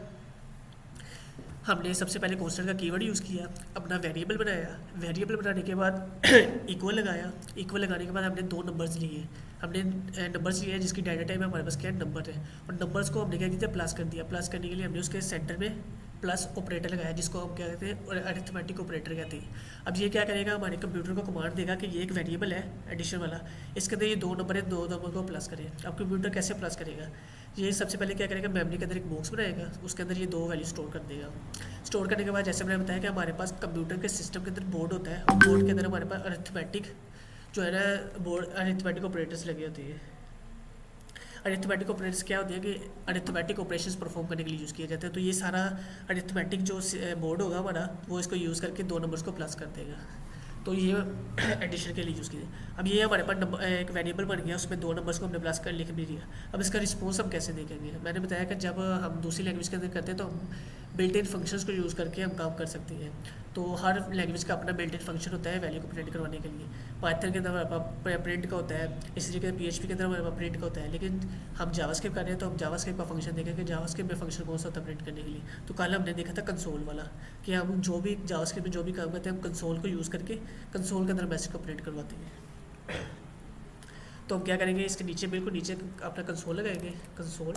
Speaker 1: हमने सबसे पहले कॉन्स्टेंट का कीवर्ड यूज़ किया, अपना वेरिएबल बनाया, वेरिएबल बनाने के बाद इक्वल लगाया, इक्वल लगाने के बाद हमने 2 नंबर्स लिए, हमने नंबर्स लिए जिसकी डाटा टाइप हमारे पास क्या है, नंबर है, और नंबर्स को हमने क्या किया, प्लस कर दिया। प्लस करने के लिए हमने उसके सेंटर में प्लस ऑपरेटर लगाया जिसको हम क्या कहते हैं अरिथमेटिक ऑपरेटर कहते हैं। अब ये क्या करेगा, हमारे कंप्यूटर को कमांड देगा कि ये एक वेरिएबल है एडिशन वाला, इसके अंदर ये दो नंबर है, दो नंबर को प्लस करें। अब कंप्यूटर कैसे प्लस करेगा, ये सबसे पहले क्या करेगा, मेमोरी के अंदर एक बॉक्स बनाएगा, उसके अंदर ये दो वैल्यू स्टोर कर देगा। स्टोर करने के बाद जैसे मैंने बताया कि हमारे पास कंप्यूटर के सिस्टम के अंदर बोर्ड होता है, बोर्ड के अंदर हमारे पास अरिथमेटिक जो है ना बोर्ड अरिथमेटिक ऑपरेटर्स लगे होते हैं। अरिथमेटिक ऑपरेटर्स क्या होती है कि अरिथमेटिक ऑपरेशंस परफॉर्म करने के लिए यूज़ किए जाते हैं। तो ये सारा अरिथमेटिक जो बोर्ड होगा हमारा, वो इसको यूज़ करके दो नंबर्स को प्लस कर देगा। तो ये एडिशन के लिए यूज़ किए। अब ये हमारे पास नंबर एक वेरिएबल बन गया, उसमें दो नंबर्स को हमने प्लस कर लिख भी दिया। अब इसका रिस्पॉन्स हम कैसे देखेंगे, मैंने बताया कि जब हम दूसरी लैंग्वेज के अंदर करते हैं तो हम बिल्ट इन फंक्शंस को यूज़ करके हम काम कर सकते हैं। तो हर लैंग्वेज का अपना बिल्ट इन फंक्शन होता है वैल्यू को प्रिंट करवाने के लिए। पाइथन के अंदर हमारे पास प्रिंट का होता है, इसी तरीके PHP के अंदर हमारे पास प्रिंट का होता है। लेकिन हम जावास्क्रिप्ट कर रहे हैं तो हम जावास्क्रिप्ट का फंक्शन देखेंगे, जावास्क्रिप्ट में फंक्शन कौन सा होता है प्रिंट करने के लिए। तो कल हमने देखा था कंसोल वाला, कि हम जो भी जावास्क्रिप्ट में जो भी काम करते हैं हम कंसोल को यूज़ करके कंसोल के अंदर मैसेज को प्रिंट करवाते हैं। तो हम क्या करेंगे, इसके नीचे बिल्कुल नीचे अपना कंसोल लगाएंगे, कंसोल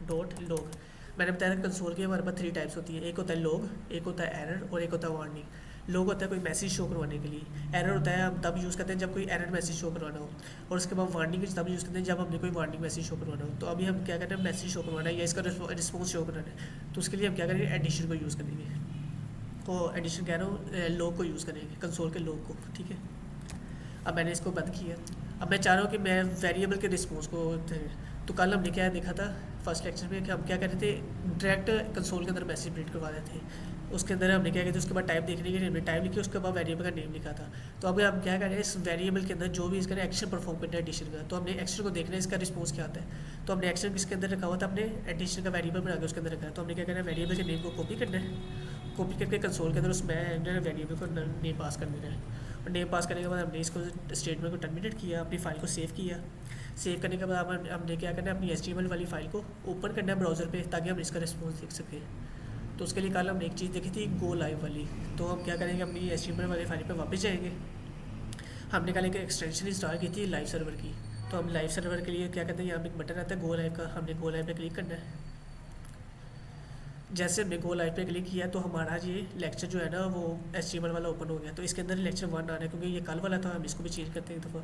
Speaker 1: डॉट लॉग। मैंने बताया था कंसोल की हमारे पास 3 टाइप्स होती है, एक होता है लॉग, एक होता है एरर और एक होता है वार्निंग। लॉग होता है कोई मैसेज शो करवाने के लिए, एरर होता है हम तब यूज़ करते हैं जब कोई एरर मैसेज शो करवाना हो, और उसके बाद वार्निंग तब यूज़ करते हैं जब हमने कोई वार्निंग मैसेज शो करवाना हो। तो अभी हम क्या करते हैं, मैसेज शो करवाना है या इसका रिस्पॉन्स शो करवाना है, तो उसके लिए हम क्या करेंगे, एडिशन को यूज़ करेंगे। तो एडिशन कह रहा हूँ, लॉग को यूज़ करेंगे, कंसोल के लॉग को, ठीक है। अब मैंने इसको बंद किया। अब मैं चाह रहा हूँ कि मैं वेरिएबल के रिस्पॉन्स को, तो कल हमने क्या देखा था फर्स्ट लेक्चर में कि हम क्या करते थे, डायरेक्ट कंसोल के अंदर मैसेज प्रिंट करवा देते थे। उसके अंदर हमने क्या किया था, उसके बाद टाइप देखने के लिए हमने टाइप लिखी, उसके बाद वेरिएबल का नेम लिखा था। तो अब हम क्या करें, इस वेरिएबल के अंदर जो भी इसका एक्शन परफॉर्म करना है एडिशन का, तो हमने एक्शन को देखना है इसका रिस्पॉन्स क्या आता है। तो हमने एक्शन किसके अंदर रखा हुआ था, अपने एडिशन का वेरिएबल बना के उसके अंदर रखा है। तो हमने क्या करना है, वेरिएबल के नेम को कॉपी करना है, कॉपी करके कंसोल के अंदर उसमें वेरिएबल को नेम पास कर देना है। और नेम पास करने के बाद हमने इसको स्टेटमेंट को टर्मिनेट किया, अपनी फाइल को सेव किया। सेव करने के बाद हमने क्या करना है, अपनी HTML वाली फाइल को ओपन करना है ब्राउज़र पे, ताकि हम इसका रिस्पॉन्स देख सकें। तो उसके लिए कल हमने एक चीज़ देखी थी, गो लाइव वाली। तो हम क्या करेंगे, अपनी HTML वाली फाइल पे वापस जाएंगे। हमने कल एक एक्सटेंशन इंस्टॉल की थी लाइव सर्वर की। तो हम लाइव सर्वर के लिए क्या कहते हैं, यहाँ पे एक बटन आता है गो लाइव का, हमने गो लाइव पे क्लिक करना है। जैसे हमने गो लाइव पे क्लिक किया तो हमारा ये लेक्चर जो है ना वो HTML वाला ओपन हो गया। तो इसके अंदर लेक्चर 1 आ रहा है, क्योंकि ये कल वाला था, हम इसको भी चेंज करते हैं एक दफ़ा।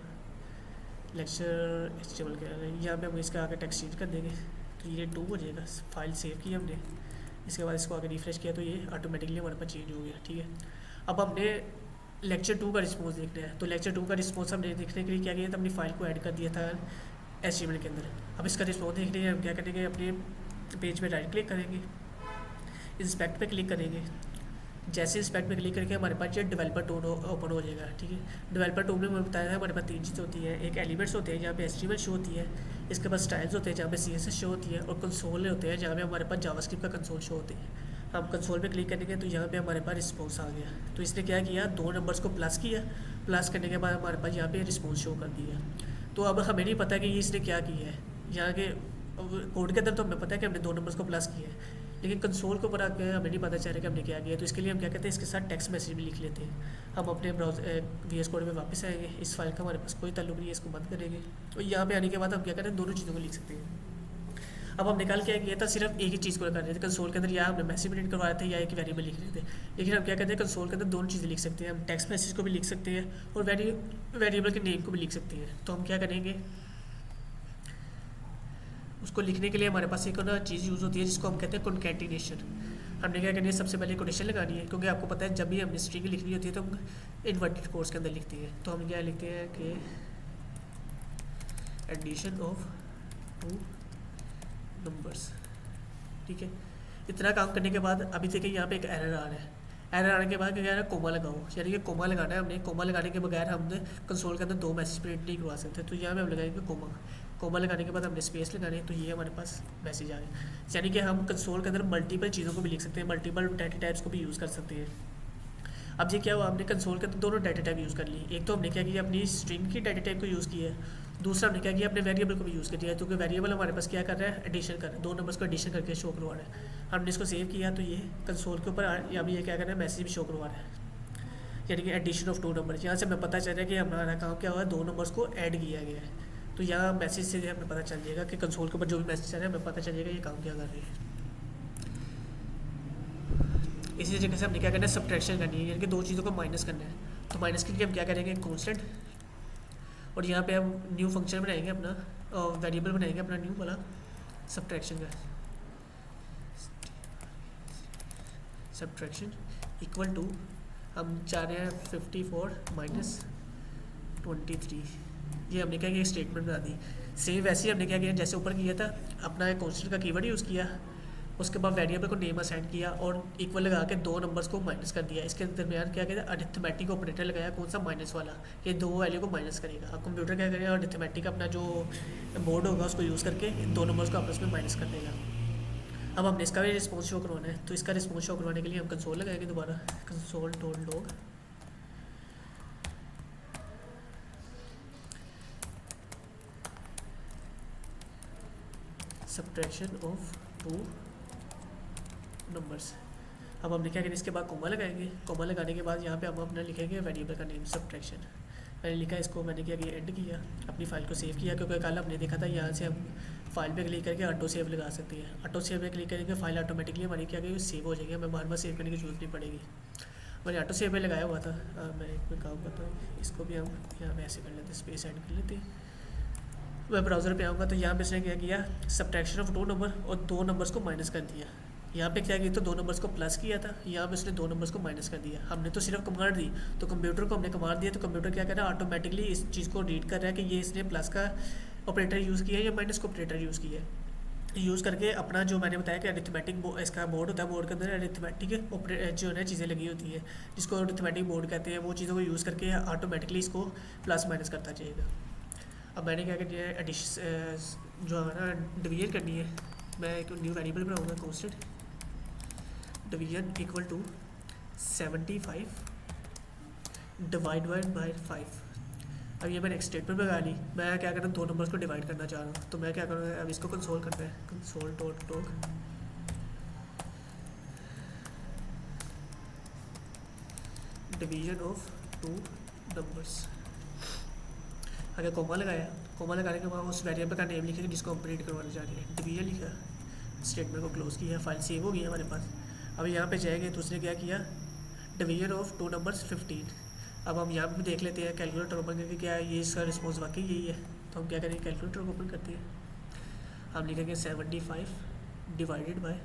Speaker 1: लेक्चर HTML के यहाँ पे हम इसका आगे टेक्स्ट चेंज कर देंगे, तो ये 2 हो जाएगा। फाइल सेव की हमने, इसके बाद इसको आगे रिफ्रेश किया तो ये ऑटोमेटिकली हमारे पास चेंज हो गया, ठीक है। अब हमने लेक्चर 2 का रिस्पॉन्स देखना है। तो लेक्चर 2 का रिस्पॉन्स हमने देखने के लिए क्या किया था, अपनी फाइल को ऐड कर दिया था HTML के अंदर। अब इसका रिस्पॉन्स देखने के लिए हम क्या करेंगे, अपने पेज पे राइट क्लिक करेंगे, इंस्पेक्ट पे क्लिक करेंगे। जैसे इंस्पेक्ट पे क्लिक करके हमारे पास ये डेवलपर टूल ओपन हो जाएगा, ठीक है। डेवलपर टूल में मैंने बताया था हमारे पास 3 चीज़ होती है, एक एलिमेंट्स होते हैं जहाँ पे HTML शो होती है, इसके बाद स्टाइल्स होते हैं जहाँ पे CSS शो होती है, और कंसोल होते हैं जहाँ पे हमारे पास जावास्क्रिप्ट का कंसोल शो होते हैं। हम कंसोल पे क्लिक करेंगे तो यहाँ पे हमारे पास रिस्पॉन्स आ गया। तो इसने क्या किया, 2 नंबर्स को प्लस किया, प्लस करने के बाद हमारे पास यहाँ पे रिस्पॉन्स शो कर दिया। तो अब हमें नहीं पता कि ये इसने क्या किया है, यहाँ के कोड के अंदर तो हमें पता है कि हमने 2 नंबर्स को प्लस किया है, लेकिन कंसोल को ऊपर आकर हमें नहीं पता चल रहा कि हमने क्या किया। तो इसके लिए हम क्या कहते हैं, इसके साथ टेक्स्ट मैसेज भी लिख लेते हैं। हम अपने ब्राउज़र VS कोड में वापस आएंगे, इस फाइल का हमारे पास कोई ताल्लुक नहीं है, इसको बंद करेंगे। और यहाँ पे आने के बाद हम क्या करें, दोनों चीज़ों को लिख सकते हैं। अब हम निकाल क्या किया था, सिर्फ एक ही चीज़ को कर रहे थे कंसोल के अंदर, या हमने मैसेज प्रिंट करवा रहे थे या एक वेरिएबल लिख रहे थे। लेकिन हम क्या कहते हैं, कंसोल के अंदर दोनों चीज़ें लिख सकते हैं, हम टेक्स्ट मैसेज को भी लिख सकते हैं और वेरिएबल के नेम को भी लिख सकते हैं। तो हम क्या करेंगे, उसको लिखने के लिए हमारे पास एक ना चीज़ यूज़ होती है जिसको हम कहते हैं कॉन्कैटिनेशन। हमने क्या करनी है, सबसे पहले कोटेशन लगानी है, क्योंकि आपको पता है जब भी हमने स्ट्रिंग लिखनी होती है तो हम इन्वर्टेड कोट्स के अंदर लिखते हैं। तो हम क्या लिखते हैं कि एडिशन ऑफ 2 नंबर्स, ठीक है। इतना काम करने के बाद अभी देखिए यहाँ पे एक एरर आ रहा है। एरर आने के बाद क्या कह रहा है, कोमा लगाओ, यानी कि कोमा लगाना है हमने। कोमा लगाने के बगैर हमने कंसोल के अंदर 2 मैसेज प्रिंट नहीं करवा सकते। तो यहाँ पे हम लगाएंगे कोमा। कोमा लगाने के बाद हमने स्पेस लगाने, तो ये हमारे पास मैसेज आ गया। यानी कि हम कंसोल के अंदर मल्टीपल चीज़ों को भी लिख सकते हैं, मल्टीपल डाटा टाइप्स को भी यूज़ कर सकते हैं। अब ये क्या हुआ, हमने कंसोल के अंदर दोनों डाटा टाइप यूज़ कर ली। एक तो हमने क्या किया, अपनी स्ट्रिंग की डाटा टाइप को यूज़ किया है, दूसरा हमने क्या किया, अपने वेरिएबल को भी यूज़ कर दिया है। क्योंकि वेरिएबल हमारे पास क्या कर रहा है, एडिशन कर रहा है, 2 नंबर्स को एडिशन करके शो करवा रहा है। हमने इसको सेव किया तो ये कंसोल के ऊपर या भी ये क्या कर रहा है, मैसेज भी शो करवा रहा है, यानी कि एडिशन ऑफ 2 नंबर्स। यहाँ से हमें पता चल रहा है कि हमारा काम क्या हुआ है, 2 नंबर्स को ऐड किया गया है। तो यहाँ मैसेज से हमें पता चल जाएगा कि कंसोल के ऊपर जो भी मैसेज आ रहा है हमें पता चल जाएगा ये काम क्या कर रही है। इसी तरीके से हमने क्या करना है, सब्ट्रैक्शन करनी है, यानी कि दो चीज़ों को माइनस करना है। तो माइनस के लिए हम क्या करेंगे, कॉन्स्टेंट, और यहाँ पे हम न्यू फंक्शन बनाएंगे अपना, वेरिएबल बनाएंगे अपना न्यू वाला सब्ट्रैक्शन का, सब्ट्रैक्शन इक्वल टू, हम चाह रहे हैं 54 माइनस 23। ये हमने क्या किया, स्टेटमेंट बना दी। सेम वैसे ही हमने क्या किया जैसे ऊपर किया था, अपना कॉन्स्टेंट का कीवर्ड यूज़ किया, उसके बाद वेरिएबल को नेम असाइन किया और इक्वल लगा के दो नंबर्स को माइनस कर दिया। इसके दरमियान क्या किया, अरिथमेटिक ऑपरेटर लगाया, कौन सा, माइनस वाला, ये दो वैल्यू को माइनस करेगा। अब कंप्यूटर क्या करेगा, अरिथमेटिक अपना जो बोर्ड होगा उसको यूज़ करके इन दो नंबर्स को आपस में माइनस कर देगा। अब हमने इसका भी रिस्पॉन्स शो करवाना है, तो इसका रिस्पॉन्स शो करवाने के लिए हम कंसोल लगाएंगे दोबारा, console dot log subtraction of two numbers. अब हमने क्या करें, इसके बाद कोमा लगाएंगे, कोमा लगाने के बाद यहाँ पे हम अपना लिखेंगे वेरिएबल का नेम सब्ट्रैक्शन। मैंने लिखा, इसको मैंने क्या किया, एंड किया, अपनी फ़ाइल को सेव किया, क्योंकि कल हमने देखा था यहाँ से हम फाइल पे क्लिक करके ऑटो सेव लगा सकते हैं। ऑटो सेव पे क्लिक करेंगे, फाइल ऑटोमेटिकली हमारी क्या करेगी, सेव हो जाएगी, हमें बार बार सेव करने की जरूरत नहीं पड़ेगी। मैंने ऑटो सेव पे लगाया हुआ था। मैं एक में काम करता हूँ, इसको भी हम यहाँ पे ऐसे कर लेते, स्पेस ऐड कर लेते। मैं ब्राउज़र पे आऊँगा तो यहाँ पे इसने क्या किया, सब्ट्रैक्शन ऑफ टू नंबर, और दो नंबर्स को माइनस कर दिया। यहाँ पे क्या किया, तो दो नंबर्स को प्लस किया था, यहाँ पे उसने दो नंबर्स को माइनस कर दिया। हमने तो सिर्फ कमांड दी, तो कंप्यूटर को हमने कमांड दिया, तो कंप्यूटर क्या कर रहा है, ऑटोमेटिकली इस चीज़ को रीड कर रहा है कि ये इसने प्लस का ऑपरेटर यूज़ किया है या माइनस का ऑपरेटर यूज़ किया है। यूज़ करके अपना जो मैंने बताया कि अरिथमेटिक इसका बोर्ड होता है, बोर्ड के अंदर अरिथमेटिक जो है ना चीज़ें लगी होती है, जिसको अरिथमेटिक बोर्ड कहते हैं, वो चीज़ों को यूज़ करके ऑटोमेटिकली इसको प्लस माइनस करता जाएगा। अब मैंने क्या किया है, एडिशन जो है ना डिवीजन करनी है, मैं एक न्यू वेरिएबल बनाऊंगा, constant division equal to 75 divide by 5। अब ये मैंने एक स्टेटमेंट लगा ली, मैं क्या कर रहा हूँ, दो नंबर्स को डिवाइड करना चाह रहा हूँ, तो मैं क्या करूँगा, अब इसको कंसोल करना है, console dot log division of two numbers. अगर कोमा लगाया, कोमा लगाने के बाद उस वेरिएबल का नेम लिखेंगे जिसको हम प्रिंट करवाना चाह रहे हैं, डिवीजन लिखा, स्टेटमेंट को क्लोज किया, फाइल सेव हो गई है हमारे पास। अब यहाँ पे जाएंगे तो उसने क्या किया, डिवीजन ऑफ टू नंबर्स 15। अब हम यहाँ पे भी देख लेते हैं, कैलकुलेटर ओपन करके, क्या ये इसका रिस्पॉन्स वाकई यही है, तो हम क्या करेंगे, कैलकुलेटर ओपन करते हैं, हम लिखेंगे 75 डिवाइडेड बाय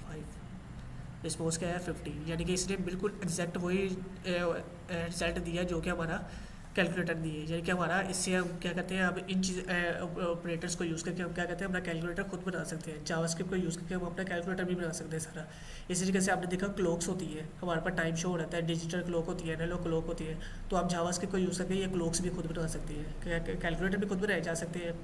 Speaker 1: 5, रिस्पॉन्स क्या है 15, यानी कि इसने बिल्कुल एग्जैक्ट वही रिजल्ट दिया जो कि हमारा कैलकुलेटर दिए। यानी कि हमारा इससे हम क्या करते हैं, अब इन चीज़ ऑपरेटर्स को यूज़ करके हम क्या करते हैं, अपना कैलकुलेटर खुद बना सकते हैं। जावास्क्रिप्ट को यूज़ करके हम अपना कैलकुलेटर भी बना सकते हैं सारा। इसी तरीके से आपने देखा क्लॉक्स होती है, हमारे पास टाइम शो रहता है, डिजिटल क्लॉक होती है, एनालॉग क्लॉक होती है, तो आप जावास्क्रिप्ट को यूज़ करके ये क्लॉक्स भी खुद बना सकते हैं, कैलकुलेटर भी खुद बनाए जा सकते हैं,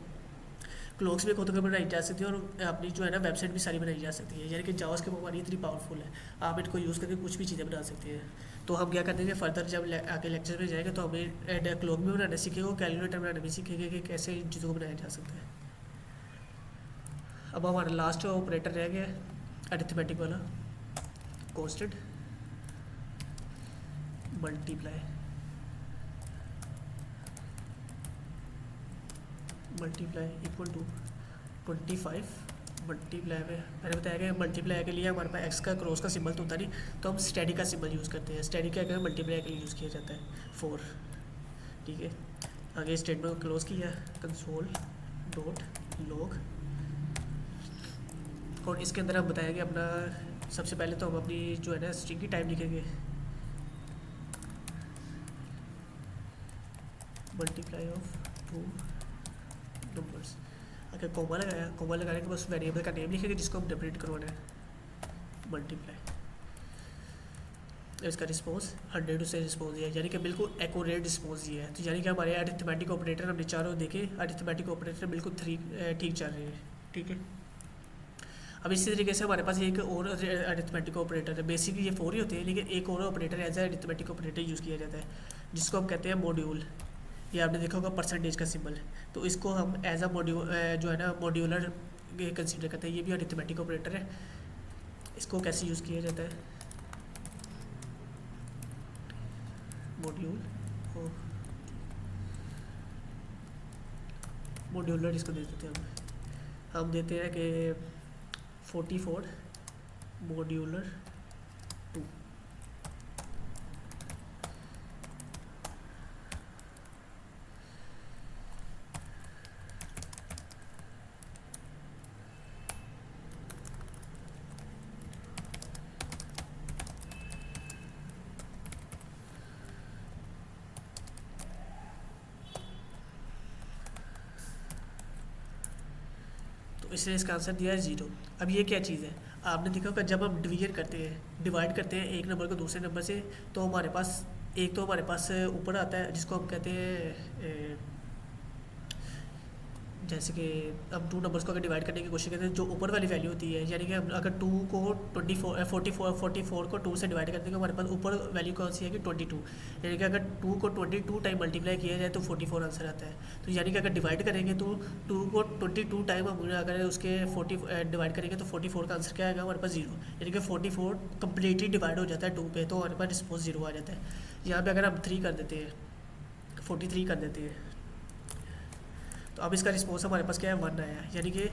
Speaker 1: क्लॉक्स भी खुद बनाई जा सकती है, और अपनी जो है ना वेबसाइट भी सारी बनाई जा सकती है। यानी कि जावास्क्रिप्ट हमारी इतनी पावरफुल है, आप इनको यूज़ करके कुछ भी चीज़ें बना सकते हैं। तो हम क्या कर देंगे, फर्दर जब आगे लेक्चर में जाएंगे तो हमें क्लॉक भी बनाना सीखेंगे और कैलकुलेटर बनाना भी सीखेंगे कि कैसे इन चीज़ों को बनाया जा सकता है। अब हमारा लास्ट ऑपरेटर रह गया अरिथमेटिक वाला, constant multiply equal to 25 multiply में मैंने बताया कि मल्टीप्लाई के लिए हमारे पास एक्स का क्रॉस का सिंबल तो होता नहीं, तो हम स्टडी का सिंबल यूज़ करते हैं। स्टडी क्या कर मल्टीप्लाई के लिए यूज़ किया जाता है 4, ठीक है। आगे स्टेटमेंट को क्लोज किया, कंसोल डॉट लॉग, और इसके अंदर हम बताएंगे अपना, सबसे पहले तो हम अपनी जो है ना स्ट्रिंग की टाइप लिखेंगे, मल्टीप्लाई ऑफ टू नंबर्स। अगर कोमा लगाया, कोमा लगाने के बाद उस वेरिएबल का नेम लिखेंगे जिसको हम डिफरेंट करवाना है, मल्टीप्लाई, इसका रिस्पॉन्स 100 से रिस्पॉन्स दिया, यानी कि बिल्कुल एक्यूरेट रिस्पॉन्स दिया है। तो यानी कि हमारे अरिथमेटिक ऑपरेटर हमने चारों देखे, अरिथमेटिक ऑपरेटर बिल्कुल ठीक चल रहे हैं, ठीक है। अब इसी तरीके से हमारे पास एक और अरिथमेटिक ऑपरेटर है, बेसिकली ये 4 ही होते हैं, लेकिन एक और operator as a arithmetic operator use किया जाता है, जिसको हम कहते हैं मॉड्यूल। ये आपने देखा होगा परसेंटेज का सिंबल, तो इसको हम एज अ मॉड्यूल जो है ना मॉड्यूलर कंसीडर करते हैं। ये भी अरिथमेटिक ऑपरेटर है। इसको कैसे यूज़ किया जाता है, मॉड्यूल मॉड्यूलर इसको दे देते हैं हम देते हैं कि 44 मॉड्यूलर 2। इसने इसका आंसर दिया है 0। अब ये क्या चीज़ है, आपने देखा होगा जब हम डिवीजन करते हैं, डिवाइड करते हैं एक नंबर को दूसरे नंबर से, तो हमारे पास एक तो हमारे पास ऊपर आता है जिसको हम कहते हैं जैसे कि हम 2 नंबर्स को अगर डिवाइड करने की कोशिश करते हैं, जो ऊपर वाली वैल्यू होती है, यानी कि हम अगर 2 को 44 को 2 से डिवाइड करते हैं तो हमारे पास ऊपर वैल्यू कौन सी है कि 22, यानी कि अगर 2 को 22 टाइम मल्टीप्लाई किया जाए तो 44 आंसर आता है। तो यानी कि अगर डिवाइड करेंगे तो 2 को 22 टाइम हम अगर उसके 40 डिवाइड करेंगे तो 44 का आंसर क्या आएगा हमारे पास 0, यानी कि 44 कम्प्लीटली डिवाइड हो जाता है 2 पे, तो हमारे पास रिस्पॉन्स 0 आ जाता है। यहाँ पे अगर हम 3 कर देते हैं, 43 कर देते हैं, तो अब इसका रिस्पॉन्स हमारे पास क्या है 1 आया, यानी कि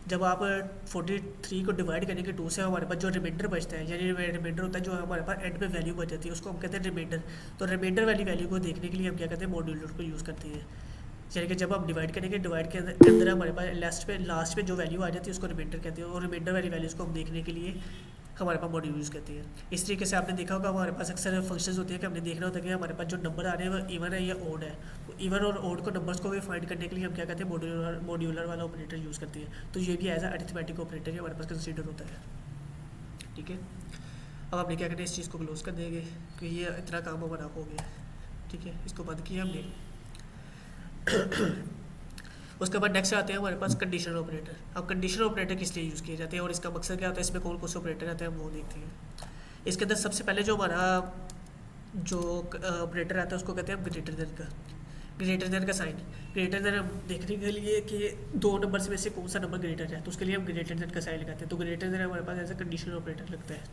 Speaker 1: जब आप 43 को डिवाइड करेंगे 2 से, हमारे पास जो रिमाइंडर बचता है, यानी रिमाइंडर होता है जो हमारे पास एंड पे वैल्यू बच जाती है, उसको हम कहते हैं रिमाइंडर। तो रिमाइंडर वाली वैल्यू को देखने के लिए हम क्या कहते हैं मॉड्यूलर को यूज़ करते हैं, यानी कि जब हम डिवाइड करेंगे, डिवाइड के अंदर हमारे पास लास्ट पे जो वैल्यू आ जाती है उसको रिमाइंडर कहते हैं, और रिमाइंडर वाली वैल्यूज़ को हम देखने के लिए हमारे पास मॉड्यूल यूज़ करते हैं। इस तरीके से आपने देखा होगा हमारे पास अक्सर फंक्शंस होते हैं कि हमने देखना होता है कि हमारे पास जो नंबर आ रहे हैं वो इवन है या ओड है, तो इवन और ओड को नंबर्स को भी फाइंड करने के लिए हम क्या कहते हैं मॉड्यूलर वाला ऑपरेटर यूज़ करते हैं। तो ये भी एज अरिथमेटिक ऑपरेटर ही हमारे पास कंसिडर होता है। ठीक है, अब हमने क्या करना है, इस चीज़ को क्लोज कर देंगे कि ये इतना काम हमारा हो गया। ठीक है, इसको बंद किया हमने। उसके बाद नेक्स्ट आते हैं हमारे पास कंडीशनल ऑपरेटर। अब कंडीशनल ऑपरेटर किस लिए यूज़ किए जाते हैं और इसका मकसद क्या होता है, इसमें कौन कौन से ऑपरेटर आते हैं हम वो देखते हैं। इसके अंदर सबसे पहले जो हमारा जो ऑपरेटर आता है उसको कहते हैं हम ग्रेटर देन का। ग्रेटर देन का साइन, ग्रेटर देन हम देखने के लिए कि 2 नंबर में से कौन सा नंबर ग्रेटर है, तो उसके लिए हम ग्रेटर देन का साइन लगाते हैं। तो ग्रेटर देन हमारे पास ऐसा कंडीशनल ऑपरेटर लगता है।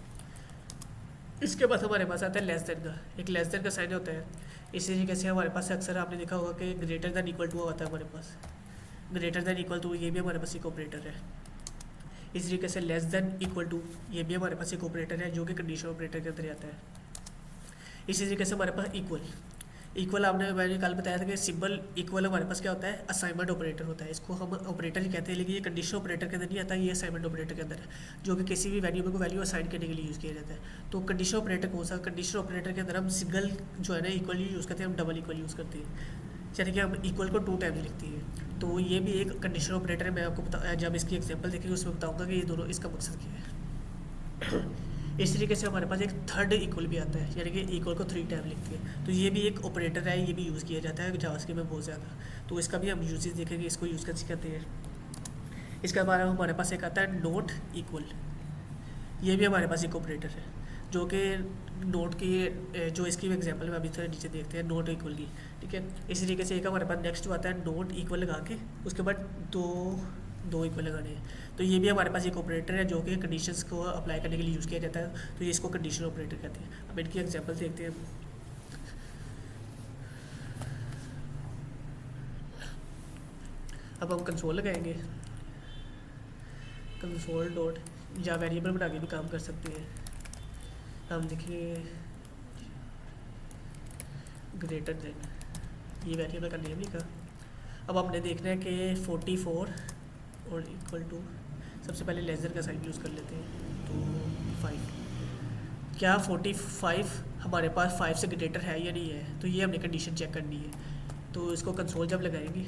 Speaker 1: इसके बाद हमारे पास आता है लेस देन का, एक लेस देन का साइन होता है। इसी तरीके से हमारे पास अक्सर आपने देखा होगा कि ग्रेटर देन इक्वल टू आता है हमारे पास, ग्रेटर देन इक्वल टू ये भी हमारे पास एक ऑपरेटर है। इस तरीके से लेस देन इक्वल टू ये भी हमारे पास एक ऑपरेटर है जो कि कंडीशनल ऑपरेटर के अंदर आता है। इसी तरीके से हमारे पास इक्वल, इक्वल मैंने कल बताया था कि सिंबल इक्वल हमारे पास क्या होता है असाइनमेंट ऑपरेटर होता है। इसको हम ऑपरेटर ही कहते हैं, लेकिन ये कंडीशनल ऑपरेटर के अंदर नहीं आता, ये असाइनमेंट ऑपरेटर के अंदर है, जो कि किसी भी वेरिएबल को वैल्यू असाइन करने के लिए यूज़ किया जाता है। तो कंडीशनल ऑपरेटर कौन सा, कंडीशनल ऑपरेटर के अंदर हम सिंगल जो है ना इक्वल यूज़ करते हैं, हम डबल इक्वल यूज़ करते हैं, यानी कि हम इक्वल को 2 टाइम्स लिखते हैं। तो ये भी एक कंडीशनल ऑपरेटर है। मैं आपको जब इसकी एग्जांपल देखेंगे उसमें बताऊंगा कि ये दोनों इसका मकसद क्या है। इस तरीके से हमारे पास एक थर्ड इक्वल भी आता है, यानी कि इक्वल को 3 टाइम लिखते हैं। तो ये भी एक ऑपरेटर है, ये भी यूज़ किया जाता है जावास्क्रिप्ट में बहुत ज़्यादा। तो इसका भी हम यूजेस देखेंगे, इसको यूज़ कैसे करते हैं। इसके बाद हमारे पास एक आता है नोट इक्वल, ये भी हमारे पास एक ऑपरेटर है जो कि नोट की जो इसकी एग्जांपल में अभी थोड़ा नीचे देखते हैं नोट इक्वल की। ठीक है, इसी तरीके से एक हमारे पास नेक्स्ट आता है नोट इक्वल लगा के उसके बाद दो इक्वल लगाने हैं। तो ये भी हमारे पास एक ऑपरेटर है जो कि कंडीशंस को अप्लाई करने के लिए यूज़ किया जाता है। तो ये इसको कंडीशनल ऑपरेटर कहते हैं। अब इनकी एग्जांपल देखते हैं। अब हम कंसोल लगाएंगे, कंसोल डॉट या वेरिएबल बना के भी काम कर सकते हैं। हम देखिए ग्रेटर देन, ये वेरिएबल का नेम लिखा। अब हमने देखना है कि 44 और इक्वल टू, सबसे पहले लेज़र का साइन यूज़ कर लेते हैं। तो 5, क्या 45 हमारे पास 5 से ग्रेटर है या नहीं है, तो ये हमने कंडीशन चेक करनी है। तो इसको कंसोल जब लगाएंगे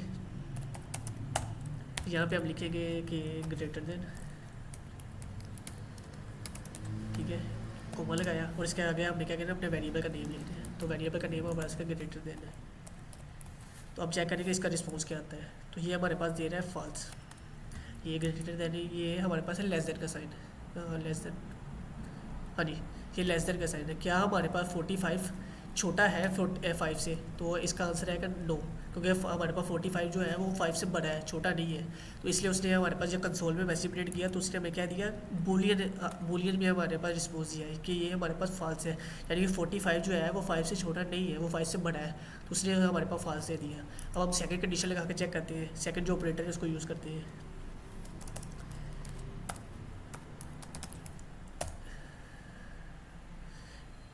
Speaker 1: यहाँ पे हम लिखेंगे कि ग्रेटर देन, ठीक है, कोमा लगाया और इसके आगे हमने क्या करना, अपने वेरिएबल का नेम लिखना है। तो वेरिएबल का नेम हमारे इसका ग्रेटर देन है। तो अब चेक करेंगे इसका रिस्पॉन्स क्या आता है। तो ये हमारे पास दे रहा है फॉल्स, ये ग्रेटर देन, ये हमारे पास है लेस देन का साइन, लेस देन, हाँ जी ये लेस देन का साइन है। क्या हमारे पास 45 छोटा है 5 से, तो इसका आंसर आएगा नो, क्योंकि हमारे पास 45 जो है वो 5 से बड़ा है, छोटा नहीं है। तो इसलिए उसने हमारे पास जब कंसोल में मैसेज प्रिंट किया तो उसने हमें क्या दिया, बूलियन में हमारे पास रिस्पॉन्स दिया है कि ये हमारे पास फॉल्स है, यानी कि 45 जो है वो 5 से छोटा नहीं है, वो 5 से बड़ा है। तो उसने हमारे पास फॉल्स दे दिया। अब हम सेकंड कंडीशन लगा के चेक करते हैं, सेकंड जो ऑपरेटर है उसको यूज़ करते हैं।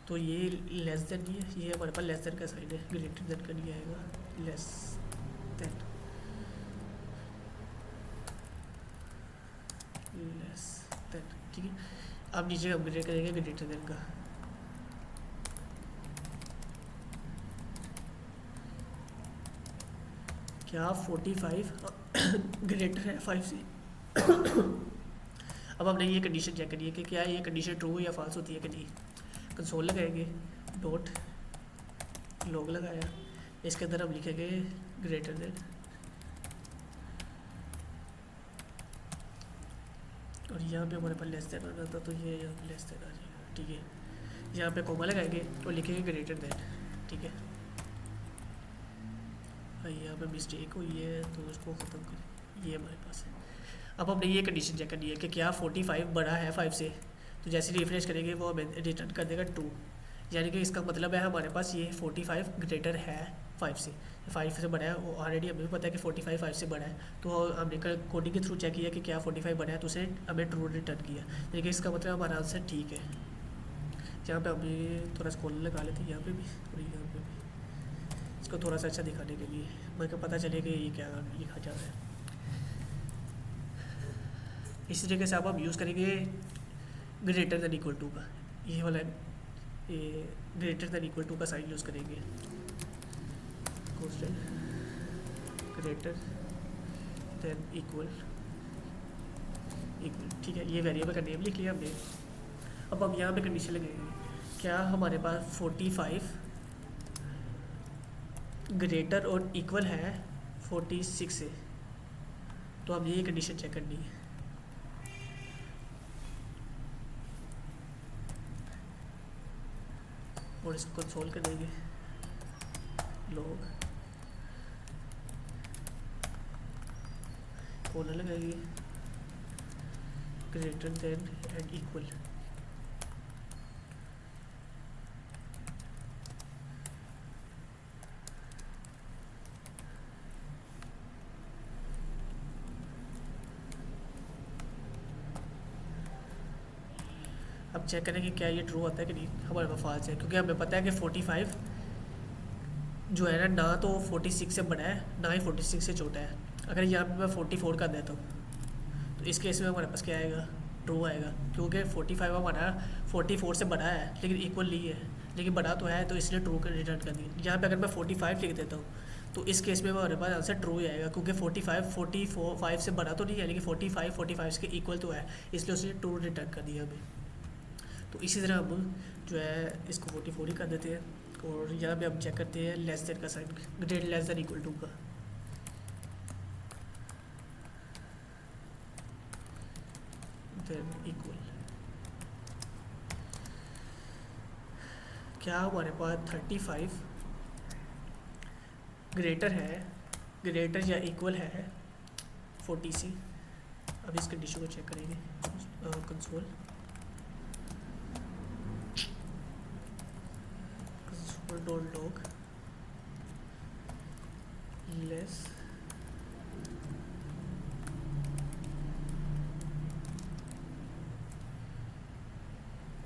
Speaker 1: तो ये लेस देन नहीं है, ये हमारे पास लेस देन का साइन है, ग्रेटर देन का नहीं आएगा, लेस देन, लेस देन, ठीक है। अब नीचे अपग्रेड करेंगे ग्रेटर देन का। क्या 45 ग्रेटर है 5 से, अब हमने ये कंडीशन चेक करनी है कि क्या ये कंडीशन ट्रू या फॉल्स होती है कि नहीं। कंसोल लगाएंगे, डॉट लॉग लगाया, इसके अंदर हम लिखेंगे ग्रेटर देन, और यहाँ पे हमारे पास लेस देन आना था तो ये यहाँ लेस देन आ जाएगा, ठीक है। यहाँ पे कोमा लगाएंगे और लिखेंगे ग्रेटर देन, ठीक है। यहाँ पे मिस्टेक हुई है तो उसको ख़त्म कर, ये हमारे पास है। अब हमने ये कंडीशन चेक करनी है कि क्या 45 बड़ा है 5 से, तो जैसे रिफ्रेश करेंगे वो हमें रिटर्न कर देगा 2, यानी कि इसका मतलब है हमारे पास ये 45 ग्रेटर है 5 से, 5 से बड़ा है। वो ऑलरेडी हमें भी पता है कि 45 5 से बड़ा है, तो हमने कोडिंग के थ्रू चेक किया कि क्या 45 बड़ा है, तो उसे हमें ट्रू रिटर्न किया, यानी कि इसका मतलब हमारा आंसर ठीक है। यहाँ पे हमें थोड़ा स्कॉलर लगा लेते हैं, यहाँ पे भी और यहाँ पे भी, इसको थोड़ा सा अच्छा दिखाने के लिए, मेरे को पता चले कि ये क्या लिखा जा रहा है। इसी तरीके से अब हम यूज़ करेंगे ग्रेटर देन इक्वल टू का, ये वाला ये ग्रेटर देन इक्वल टू का साइन यूज़ करेंगे, ग्रेटर देन इक्वल, ठीक है। ये वेरिएबल का नेम लिख लिया हमने। अब हम यहाँ पे कंडीशन लगाएंगे, क्या हमारे पास 45 ग्रेटर और इक्वल है 46 से, तो हम ये कंडीशन चेक करनी है। और इसको कंसोल कर देंगे, लॉग कॉलर लगाएंगे ग्रेटर देन एंड इक्वल, अब चेक करें कि क्या ये ट्रू होता है कि नहीं। हमारे पास फॉल्स है, क्योंकि हमें पता है कि 45 जो है ना तो 46 से बड़ा है ना ही 46 से छोटा है। अगर यहाँ पे मैं 44 कर देता हूँ तो इस केस में हमारे पास क्या आएगा, ट्रू आएगा, क्योंकि 45 हमारा 44 से बड़ा है लेकिन इक्वल नहीं है, लेकिन बड़ा तो है तो इसलिए ट्रू रिटर्न कर दिया। यहाँ पे अगर मैं 45 लिख देता हूँ तो इस केस में हमारे पास आंसर ट्रू ही आएगा, क्योंकि 45 से बड़ा तो नहीं है लेकिन 45 के इक्वल तो है, इसलिए उसने ट्रू रिटर्न कर दिया हमें। तो इसी तरह हम जो है इसको 44 ही कर देते हैं, और यहाँ पे हम चेक करते हैं लेस देन का sign, greater less than equal to का। देन इक्वल, क्या हमारे पास 35 ग्रेटर है, ग्रेटर या इक्वल है 40 से। अब इस कंडीशन को चेक करेंगे, console dot log less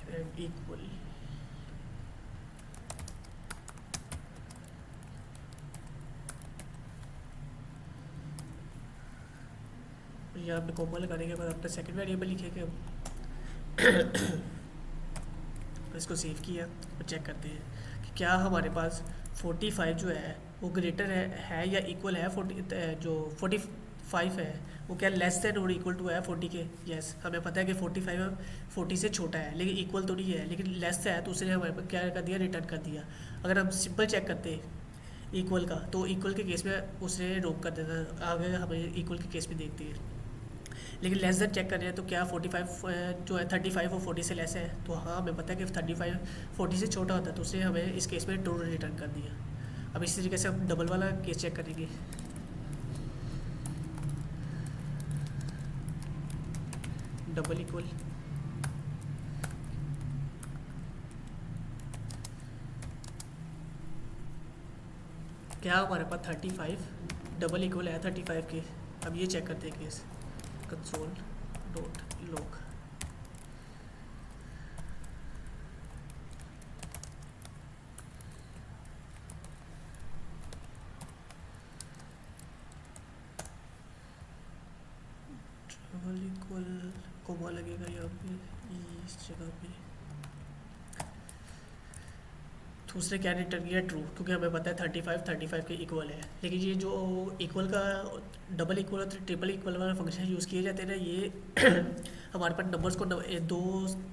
Speaker 1: and equal, यहाँ पे कोमा लगाने के बाद अपना सेकंड वेरिएबल लिखेंगे हम। इसको सेव किया और चेक करते हैं कि क्या हमारे पास 45 जो है वो ग्रेटर है या इक्वल है 40, जो 45 है वो क्या लेस देन और इक्वल टू है 40 के। यस, हमें पता है कि 45 40 से छोटा है लेकिन इक्वल तो नहीं है, लेकिन लेस है तो उसने हमारे पास क्या कर दिया, रिटर्न कर दिया। अगर हम सिंपल चेक करते इक्वल का तो इक्वल के केस में उसने रोक कर देता, आगे हमें इक्वल के केस में देखते हैं। लेकिन लेस देन चेक कर रहे हैं तो क्या 45 जो है 35 और 40 से लेस है, तो हाँ हमें पता है कि 35 40 से छोटा होता है, तो उसने हमें इस केस में ट्रू रिटर्न कर दिया। अब इसी तरीके से हम डबल वाला केस चेक करेंगे। डबल इक्वल, क्या हमारे पास 35 डबल इक्वल है 35 के। अब ये चेक करते हैं case, console dot log double equal, comma लगेगा यहाँ पे इस जगह पे, तो उसने क्या रिटर्न किया, ट्रू, क्योंकि हमें पता है 35 के इक्वल है। लेकिन ये जो इक्वल का डबल इक्वल और ट्रिपल इक्वल वाला फंक्शन यूज़ किए जाते हैं ना, ये हमारे पास नंबर्स को दो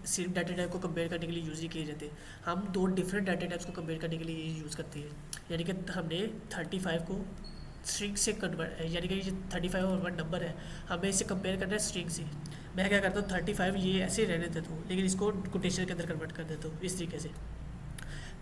Speaker 1: सेम डाटा टाइप को कंपेयर करने के लिए यूज़ ही किए जाते हैं। हम दो डिफरेंट डाटा टाइप्स को कंपेयर करने के लिए ये यूज़ करते हैं। यानी कि हमने 35 को स्ट्रिंग से कन्वर्ट, यानी कि ये 35 और 1 नंबर है, हमें इसे कंपेयर करना है स्ट्रिंग से। मैं क्या करता हूँ 35 ये ऐसे ही रहने देता हूँ, लेकिन इसको कोटेशन के अंदर कन्वर्ट कर देता हूँ इस तरीके से।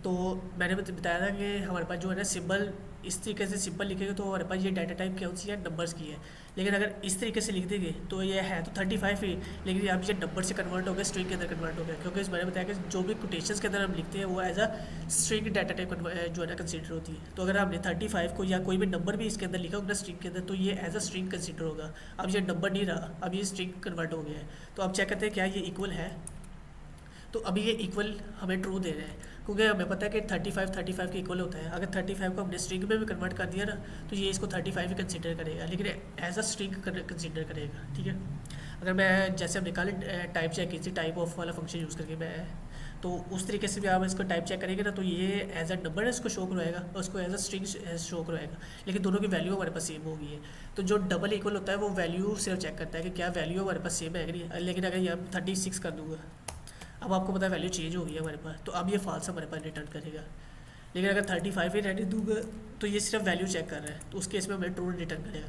Speaker 1: तो मैंने बताया था कि हमारे पास जो है ना सिंबल इस तरीके से सिंपल लिखेंगे तो हमारे पास ये डाटा टाइप कौन सी है, नंबर्स की है। लेकिन अगर इस तरीके से लिख देंगे तो ये है तो 35 ही, लेकिन अब ये नंबर से कन्वर्ट हो गया, स्ट्रिंग के अंदर कन्वर्ट हो गया, क्योंकि मैंने बताया कि जो भी कोटेशंस के अंदर हम लिखते हैं वो as a string data type जो है ना कंसिडर होती है। तो अगर हमने 35 को या कोई भी नंबर भी इसके अंदर लिखा होगा स्ट्रिंग के अंदर तो ये एज अ स्ट्रिंग कंसिडर होगा। अब ये नंबर नहीं रहा, अब ये स्ट्रिंग कन्वर्ट हो गया है। तो अब चेक करते हैं क्या ये इक्वल है। तो अभी ये इक्वल हमें ट्रू दे रहा है, क्योंकि हमें पता है कि 35 के इक्वल होता है। अगर 35 को हमने स्ट्रिंग में भी कन्वर्ट कर दिया ना तो ये इसको 35 ही कंसिडर करेगा, लेकिन एज अ स्ट्रिंग कंसिडर करेगा, ठीक है। अगर मैं जैसे हम निकाले टाइप चेक की टाइप ऑफ वाला फंक्शन यूज़ करके मैं, तो उस तरीके से भी आप इसको टाइप चेक करेंगे ना तो ये एज अ नंबर है इसको शो करवाएगा और उसको एज अ स्ट्रिंग शो करवाएगा, लेकिन दोनों की वैल्यू हमारे पास सेम होगी है। तो जो डबल इक्वल होता है वो वैल्यू सिर्फ चेक करता है कि क्या वैल्यू हमारे पास सेम है कि नहीं। लेकिन अगर यहाँ 36 कर दूँगा, अब आपको पता है वैल्यू चेंज हो गई है हमारे पास, तो अब ये फॉल्स हमारे पास रिटर्न करेगा। लेकिन अगर 35 ही रहने दूँगा तो ये सिर्फ वैल्यू चेक कर रहा है, तो उस केस में हमें ट्रू रिटर्न करेगा।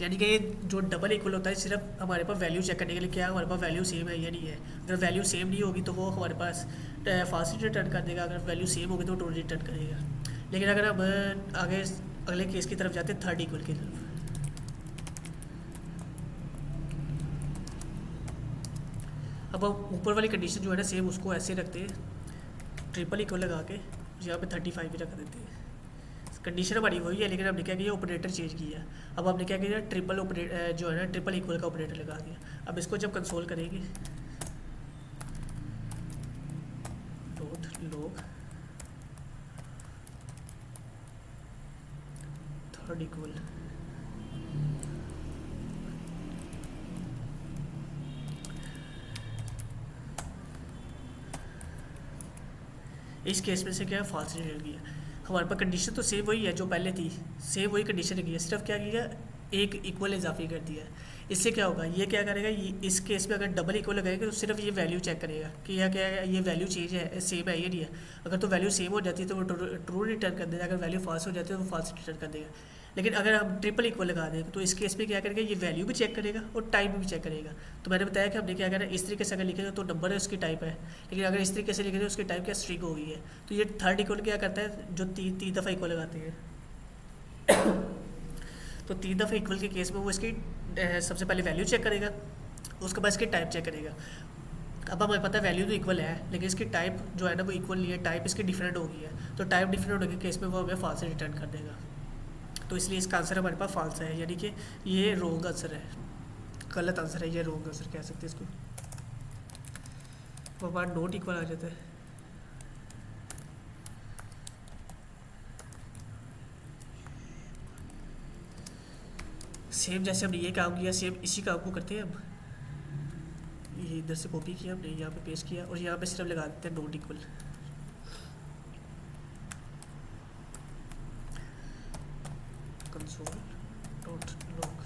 Speaker 1: यानी कि जो डबल इक्वल होता है सिर्फ हमारे पास वैल्यू चेक करने के लिए क्या हमारे पास वैल्यू सेम है या नहीं है। अगर वैल्यू सेम नहीं होगी तो वो हमारे पास फॉल्स रिटर्न कर देगा, अगर वैल्यू सेम होगी तो ट्रू रिटर्न करेगा। लेकिन अगर हम आगे अगले केस की तरफ जाते हैं थर्ड इक्वल की तरफ, अब हम ऊपर वाली कंडीशन जो है ना सेम उसको ऐसे रखते हैं, ट्रिपल इक्वल लगा के यहाँ पे 35 भी रख देते हैं। कंडीशन हमारी वही है, लेकिन हमने क्या किया ऑपरेटर चेंज किया। अब हमने क्या किया ट्रिपल ऑपरेटर जो है ना ट्रिपल इक्वल का ऑपरेटर लगा दिया। अब इसको जब कंसोल करेंगे डॉट लॉग थर्ड इक्वल, इस केस में से क्या फॉल्स रिटर्न किया। हमारे पास कंडीशन तो सेम वही है जो पहले थी, सेम वही कंडीशन रखी है, सिर्फ क्या किया एक इक्वल इजाफी कर दिया है। इससे क्या होगा, ये क्या करेगा, इस केस में अगर डबल इक्वल लगाएगा तो सिर्फ ये वैल्यू चेक करेगा कि यह क्या है, ये वैल्यू चेंज है सेम है या नहीं है। अगर तो वैल्यू सेम हो जाती है तो वो ट्रू रिटर्न कर देगा, अगर वैल्यू फॉल्स हो जाती है तो वो फॉल्स रिटर्न कर देगा। लेकिन अगर हम ट्रिपल इक्वल लगा देंगे तो इस केस में क्या करेगा, ये वैल्यू भी चेक करेगा और टाइप भी चेक करेगा। तो मैंने बताया कि हमने क्या करना है, इस तरीके से अगर लिखेंगे तो नंबर है उसकी टाइप है, लेकिन अगर इस तरीके से लिखेंगे उसकी टाइप क्या स्ट्रिंग हो गई है। तो ये थर्ड इक्वल क्या करता है, जो तीन दफ़ा इक्वल लगाते हैं तो 3 दफ़ा इक्वल के केस में वो इसकी सबसे पहले वैल्यू चेक करेगा, उसके बाद इसकी टाइप चेक करेगा। अब हमें पता है वैल्यू तो इक्वल है, लेकिन इसकी टाइप जो है ना वो इक्वल नहीं है, टाइप इसकी डिफरेंट हो गई है। तो टाइप डिफरेंट होने के केस में वो हमें फॉल्स रिटर्न कर देगा। तो इसलिए इसका आंसर हमारे पास फॉल्स है, यानी कि ये रॉन्ग आंसर है, गलत आंसर है, ये रॉन्ग आंसर कह सकते हैं इसको। वो हमारा नॉट इक्वल आ जाता है। सेम जैसे हमने ये काम किया सेम इसी काम को करते हैं हम। ये इधर से कॉपी किया हमने, यहाँ पे पेस्ट किया और यहाँ पे सिर्फ लगा देते हैं not equal. Console dot log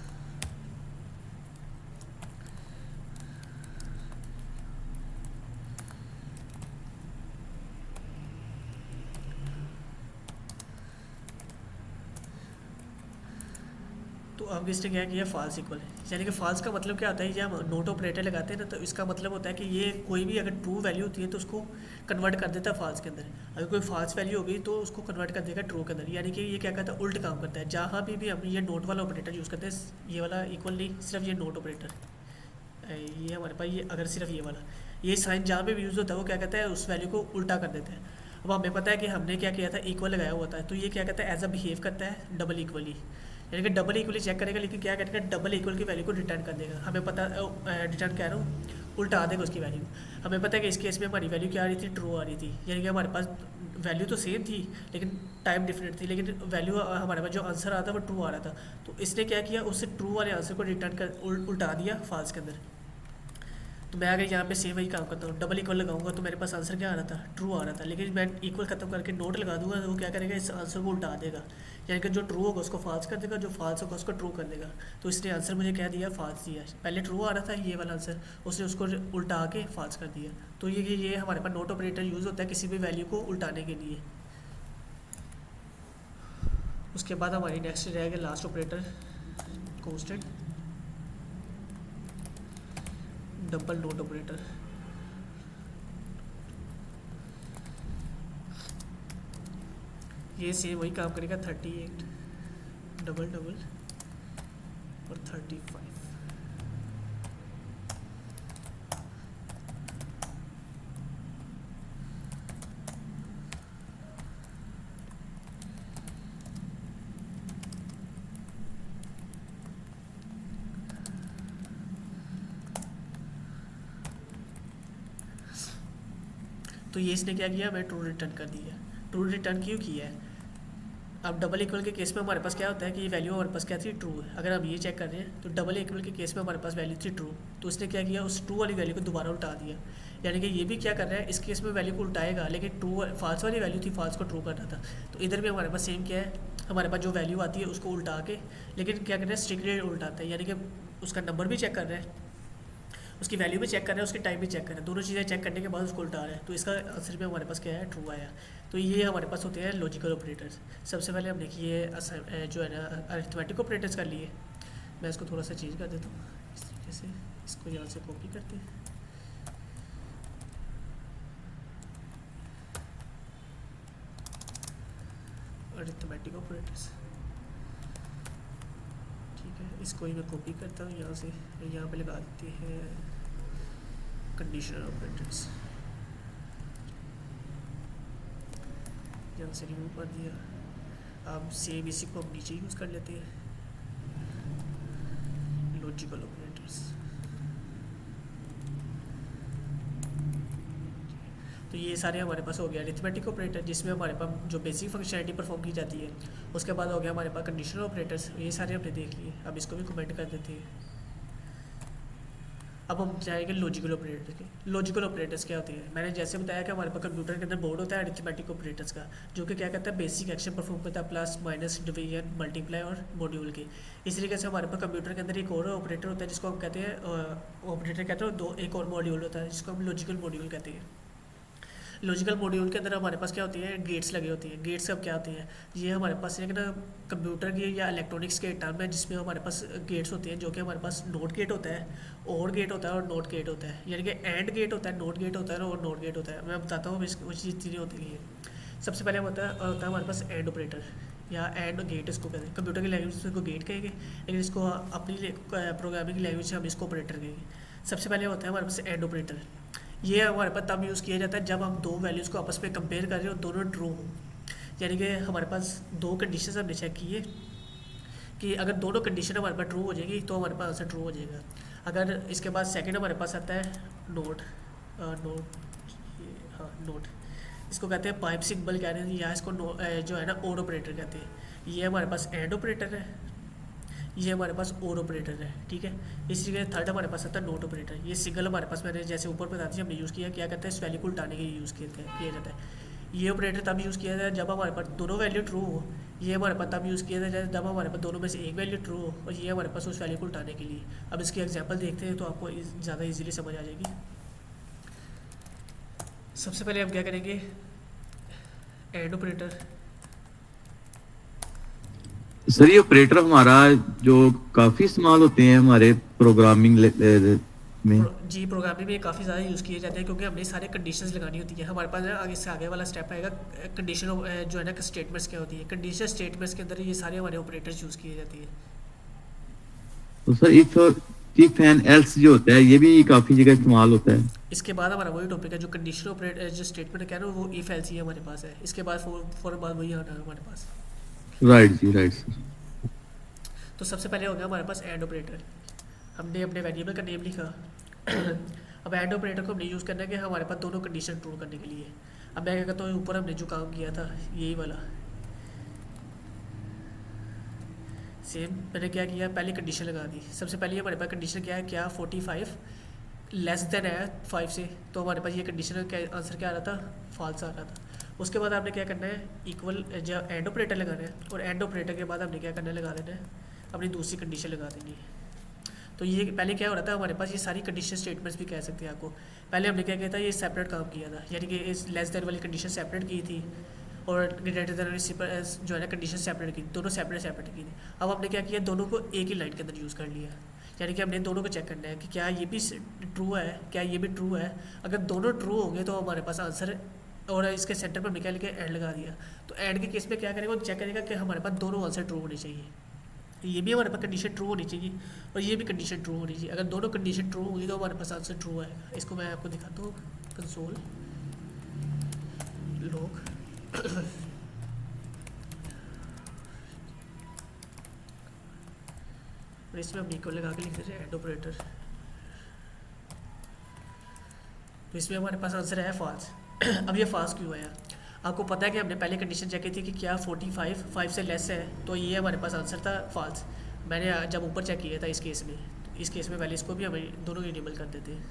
Speaker 1: तो अब इसने क्या किया फॉल्स इक्वल, यानी कि फॉल्स का मतलब क्या होता है, जब हम नोट ऑपरेटर लगाते हैं ना तो इसका मतलब होता है कि ये कोई भी अगर ट्रू वैल्यू होती है तो उसको कन्वर्ट कर देता है फॉल्स के अंदर। अगर कोई फॉल्स वैल्यू होगी तो उसको कन्वर्ट कर देगा ट्रू के अंदर। यानी कि ये क्या करता है उल्ट काम करता है। जहाँ भी हम ये नोट वाला ऑपरेटर यूज़ करते हैं, ये वाला इक्वल नहीं, सिर्फ ये नोट ऑपरेटर, ये हमारे पास ये अगर सिर्फ ये वाला ये साइन जहाँ पे भी यूज़ होता है वो क्या कहता है उस वैल्यू को उल्टा कर देता है। अब हमें पता है कि हमने क्या किया था इक्वल लगाया हुआ था, तो ये क्या कहता है एज अ बिहेव करता है डबल इक्वली, यानी कि डबल इक्वली चेक करेगा, लेकिन क्या करेगा डबल इक्वल की वैल्यू को रिटर्न कर देगा। हमें पता रिटर्न कह रहा हूँ उल्टा देगा उसकी वैल्यू। हमें पता है कि इस केस में हमारी वैल्यू क्या आ रही थी, ट्रू आ रही थी, यानी कि हमारे पास वैल्यू तो सेम थी लेकिन टाइम डिफरेंट थी, लेकिन वैल्यू हमारे पास जो आंसर आ रहा था वो ट्रू आ रहा था। तो इसने क्या किया उससे ट्रू वाले आंसर को रिटर्न कर उल्टा दिया फॉल्स के अंदर। तो मैं अगर यहाँ पे सेम वही काम करता हूँ, डबल इक्वल लगाऊंगा तो मेरे पास आंसर क्या आ रहा था, ट्रू आ रहा था। लेकिन मैं इक्वल खत्म करके नोट लगा दूंगा तो वो क्या करेगा, इस आंसर को उल्टा देगा, यानी कि जो ट्रू होगा उसको फॉल्स कर देगा, जो फॉल्स होगा उसको ट्रू कर देगा। तो इसने आंसर मुझे क्या दिया, फॉल्स दिया। पहले ट्रू आ रहा था ये वाला आंसर, उसने उसको उल्टा के फॉल्स कर दिया। तो ये हमारे पास नोट ऑपरेटर यूज़ होता है किसी भी वैल्यू को उल्टाने के लिए। उसके बाद हमारी नेक्स्ट रहेगा last operator, constant double note operator. ये सेम वही काम करेगा, 38 डबल डबल और 35। तो ये इसने क्या किया, मैं ट्रू रिटर्न कर दिया। ट्रू रिटर्न क्यों किया है, अब डबल इक्वल के केस में हमारे पास क्या होता है कि ये वैल्यू हमारे पास क्या थी, ट्रू है। अगर हम ये चेक कर रहे हैं तो डबल इक्वल के केस में हमारे पास वैल्यू थी ट्रू, तो उसने क्या किया, उस ट्रू वाली वैल्यू को दोबारा उल्टा दिया। यानी कि ये भी क्या कर रहा है, इस केस में वैल्यू को उल्टाएगा, लेकिन ट्रू फॉल्स वाली वैल्यू थी, फॉल्स को ट्रू करना था। तो इधर भी हमारे पास सेम क्या है, हमारे पास जो वैल्यू आती है उसको उल्टा के, लेकिन क्या कर रहे हैं, स्ट्रिक्टली उल्टाता है, यानी कि उसका नंबर भी चेक कर रहे हैं, उसकी वैल्यू भी चेक कर रहे हैं, उसकी टाइम भी चेक कर रहे हैं, दोनों चीज़ें चेक करने के बाद उसको उल्टा रहे हैं। तो इसका आंसर में हमारे पास क्या है, ट्रू आया। तो ये हमारे पास होते हैं लॉजिकल ऑपरेटर्स। सबसे पहले हम देखिए जो है ना अरिथमेटिक ऑपरेटर्स कर लिए। मैं इसको थोड़ा सा चेंज कर देता हूँ इस तरीके से, इसको यहाँ से कॉपी करते हैं। अरिथमेटिक ऑपरेटर्स, ठीक है, इसको ही मैं कॉपी करता हूँ यहाँ से, यहाँ पे लगा देते हैं कंडीशनल ऑपरेटर्स, यहाँ से रिमूव कर दिया। अब सेम इसी को हम नीचे यूज़ कर लेते हैं, लॉजिकल ऑपरेटर्स। तो ये सारे हमारे पास हो गया अरिथमेटिक ऑपरेटर, जिसमें हमारे पास जो बेसिक फंक्शनलिटी परफॉर्म की जाती है। उसके बाद हो गया हमारे पास कंडीशनल ऑपरेटर्स, ये सारे हमने देख लिए। अब इसको भी कमेंट कर देते हैं। अब हम जाएंगे लॉजिकल ऑपरेटर के। लॉजिकल ऑपरेटर्स क्या होते हैं, मैंने जैसे बताया कि हमारे पास कंप्यूटर के अंदर बोर्ड होता है अरिथमेटिक ऑपरेटर्स का, जो कि क्या करता है, बेसिक एक्शन परफॉर्म करता है, प्लस माइनस डिवीजन मल्टीप्लाई और मॉड्यूल के। इस तरीके से हमारे पास कंप्यूटर के अंदर एक और ऑपरेटर होता है जिसको हम कहते हैं ऑपरेटर कहते हैं, दो एक और मॉड्यूल होता है जिसको हम लॉजिकल मॉड्यूल कहते हैं। लॉजिकल मॉड्यूल के अंदर हमारे पास क्या होती है, गेट्स लगे होती हैं। गेट्स अब क्या होते हैं, ये हमारे पास एक ना कंप्यूटर की या इलेक्ट्रॉनिक्स के टर्म है, जिसमें हमारे पास गेट्स होते हैं, जो कि हमारे पास नोट गेट होता है, और गेट होता है और नोट गेट होता है। यानी कि एंड गेट होता है, नोट गेट होता है और नोट गेट होता है। मैं बताता हूँ वो चीज़ चीज़ें होती हैं। सबसे पहले होता है हमारे पास एंड ऑपरेटर या एंड गेट, इसको कहते हैं। कंप्यूटर की लैंग्वेज से इसको गेट कहेंगे, लेकिन इसको अपनी प्रोग्रामिंग लैंग्वेज से हम इसको ऑपरेटर कहेंगे। सबसे पहले होता है हमारे पास एंड ऑपरेटर। ये हमारे पास तब यूज़ किया जाता है जब हम दो वैल्यूज़ को आपस में कंपेयर कर रहे हो, दोनों ट्रू हो। यानी कि हमारे पास दो कंडीशन हमने चेक की है कि अगर दोनों कंडीशन हमारे पास ट्रू हो जाएगी तो हमारे पास आंसर ट्रू हो जाएगा। अगर इसके बाद सेकंड हमारे पास आता है नोट, नोट इसको कहते हैं पाइप सिंबल कह रहे हैं, या इसको जो है ना और ऑपरेटर कहते हैं। ये हमारे पास एंड ऑपरेटर है, ये हमारे पास और ऑपरेटर है, ठीक है। इसी के थर्ड हमारे पास आता है नोट ऑपरेटर। ये सिंगल हमारे पास मैंने जैसे ऊपर बता दी हमने यूज़ किया, क्या कहते हैं, इस वैल्यू को उल्टाने के लिए यूज़ किया जाता है। ये ऑपरेटर तब यूज़ किया जाता है जब हमारे पास दोनों वैल्यू ट्रू हो। ये हमारे पास तब यूज़ किया जाता है जब हमारे पास दोनों में से एक वैल्यू ट्रू हो, और ये हमारे पास उस वैल्यू को उल्टाने के लिए। अब इसकी एग्जाम्पल देखते हैं तो आपको ज़्यादा ईजिली समझ आ जाएगी। सबसे पहले हम क्या करेंगे, एंड ऑपरेटर।
Speaker 3: सर ये ऑपरेटर हमारा जो काफी इस्तेमाल होते हैं हमारे प्रोग्रामिंग में।
Speaker 1: जी, प्रोग्रामिंग में काफ़ी ज़्यादा यूज़ किए जाते हैं, क्योंकि हमने सारे कंडीशंस लगानी होती है। हमारे पास आगे से आगे वाला स्टेप आएगा, कंडीशन जो है ना स्टेटमेंट्स क्या होती है। कंडीशन स्टेटमेंट्स के अंदर ये सारे हमारे ऑपरेटर्स यूज़ किए जाते हैं।
Speaker 3: तो सर इफ एंड एल्स जो होता है ये भी काफी जगह इस्तेमाल होता है।
Speaker 1: इसके बाद हमारा वही टॉपिक है जो कंडीशनल ऑपरेटर, जो स्टेटमेंट कह रहे हो वो इफ एल्स ही हमारे पास है। इसके बाद फॉर बाद वही आना है हमारे पास।
Speaker 3: राइट जी, राइट सर।
Speaker 1: तो सबसे पहले हो गया हमारे पास एंड ऑपरेटर। हमने अपने वेरिएबल का नेम लिखा। अब एंड ऑपरेटर को हमने यूज़ करना है कि हमारे पास दोनों कंडीशन ट्रू करने के लिए। अब मैं क्या कहता हूँ, ऊपर हमने जो काम किया था यही वाला सेम, मैंने क्या किया, पहले कंडीशन लगा दी। सबसे पहले हमारे पास कंडीशन क्या है, क्या 45 लेस देन है 5 से, तो हमारे पास ये कंडीशन का आंसर क्या आ रहा था, फॉल्स आ रहा था। उसके बाद आपने क्या करना है, इक्वल जब एंड ऑपरेटर लगाना है, और एंड ऑपरेटर के बाद हमने क्या करना है, लगा देना है अपनी दूसरी कंडीशन लगा देनी है। तो ये पहले क्या हो रहा था हमारे पास, ये सारी कंडीशन स्टेटमेंट्स भी कह सकते हैं आपको। पहले हमने क्या किया था, ये सेपरेट काम किया था, यानी कि इस लेस देन वाली कंडीशन सेपरेट की थी और ग्रेटर देन जो है ना कंडीशन सेपरेट की, दोनों सेपरेट की थी। अब हमने क्या किया, दोनों को एक ही लाइन के अंदर यूज़ कर लिया, यानी कि हमने दोनों को चेक करना है कि क्या ये भी ट्रू है, क्या ये भी ट्रू है। अगर दोनों ट्रू होंगे तो हमारे पास आंसर, और इसके सेंटर पर निकाल के एंड लगा दिया। तो एंड के केस में क्या करेगा, वो चेक करेगा कि हमारे पास दोनों आंसर ट्रू होने चाहिए, ये भी हमारे पास कंडीशन ट्रू होनी चाहिए और ये भी कंडीशन ट्रू होनी चाहिए। अगर दोनों कंडीशन ट्रू होगी तो हमारे पास आंसर ट्रू आएगा। इसको मैं आपको दिखाता हूँ, कंसोल लॉग और इसमें हम इक्वल लगा के लिख देते हैं एंड ऑपरेटर। तो इसमें हमारे पास आंसर है फॉल्स। अब ये फॉल्स क्यों आया, आपको पता है कि हमने पहले कंडीशन चेक की थी कि क्या 45 5 से लेस है, तो ये हमारे पास आंसर था फॉल्स। मैंने जब ऊपर चेक किया था इस केस में, तो इस केस में पहले इसको भी हमें दोनों इनेबल कर देते हैं।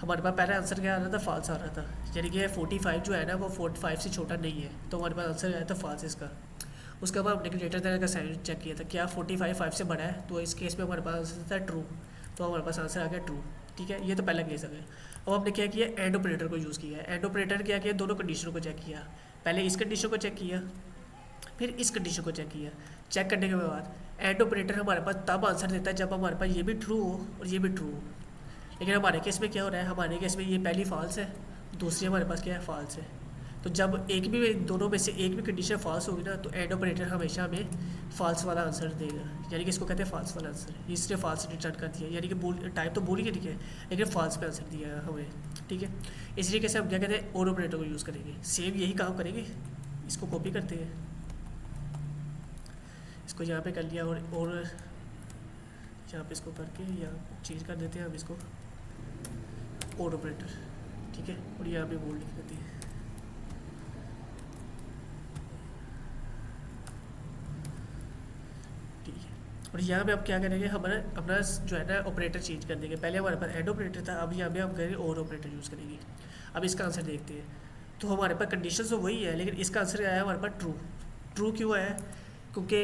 Speaker 1: हमारे पास पहला आंसर क्या आ रहा था, फॉल्स आ रहा था, यानी कि 45 जो है ना वो 45 से छोटा नहीं है, तो हमारे पास आंसर आया था फॉल्स इसका। उसके बाद हमने ग्रेटर देन का साइन चेक किया था, क्या 45 5 से बड़ा है, तो इस केस में हमारे पास आंसर था ट्रू, तो हमारे पास आंसर आ गया ट्रू। ठीक है, ये तो पहला केस आ गया। अब हमने क्या किया, एंड ऑपरेटर को यूज़ किया। एंड ऑपरेटर क्या किया, दोनों कंडीशनों को चेक किया, पहले इस कंडीशन को चेक किया, फिर इस कंडीशन को चेक किया। चेक करने के बाद एंड ऑपरेटर हमारे पास तब आंसर देता है जब हमारे पास ये भी ट्रू हो और ये भी ट्रू हो। लेकिन हमारे केस में क्या हो रहा है, हमारे केस में ये पहली फॉल्स है, दूसरी हमारे पास क्या है, फॉल्स है। तो जब एक भी दोनों में से एक भी कंडीशन फॉल्स होगी ना, तो एंड ऑपरेटर हमेशा हमें फॉल्स वाला आंसर देगा, यानी कि इसको कहते हैं फॉल्स वाला आंसर। इसने फॉल्स रिटर्न कर दिया, यानी कि बोल टाइप तो बोल ही ठीक है, लेकिन फॉल्स पे आंसर दिया है हमें। ठीक है, इस तरीके से हम क्या कहते हैं, और ऑपरेटर को यूज़ करेंगे, सेम यही काम करेंगे। इसको कॉपी करते हैं, इसको यहाँ पे कर लिया, और यहाँ पे इसको करके यहाँ चेंज कर देते हैं हम इसको, और ऑपरेटर। ठीक है, और यहाँ पे बोल्ड लिख देते हैं। ठीक है, और यहाँ पे अब क्या करेंगे, हमारा अपना जो है ना ऑपरेटर चेंज कर देंगे। पहले हमारे पास एंड ऑपरेटर था, अब यहाँ पे हम करेंगे और ऑपरेटर यूज़ करेंगे। अब इसका आंसर देखते हैं, तो हमारे पास कंडीशन तो वही है, लेकिन इसका आंसर आया हमारे पास ट्रू। ट्रू क्यों आया, क्योंकि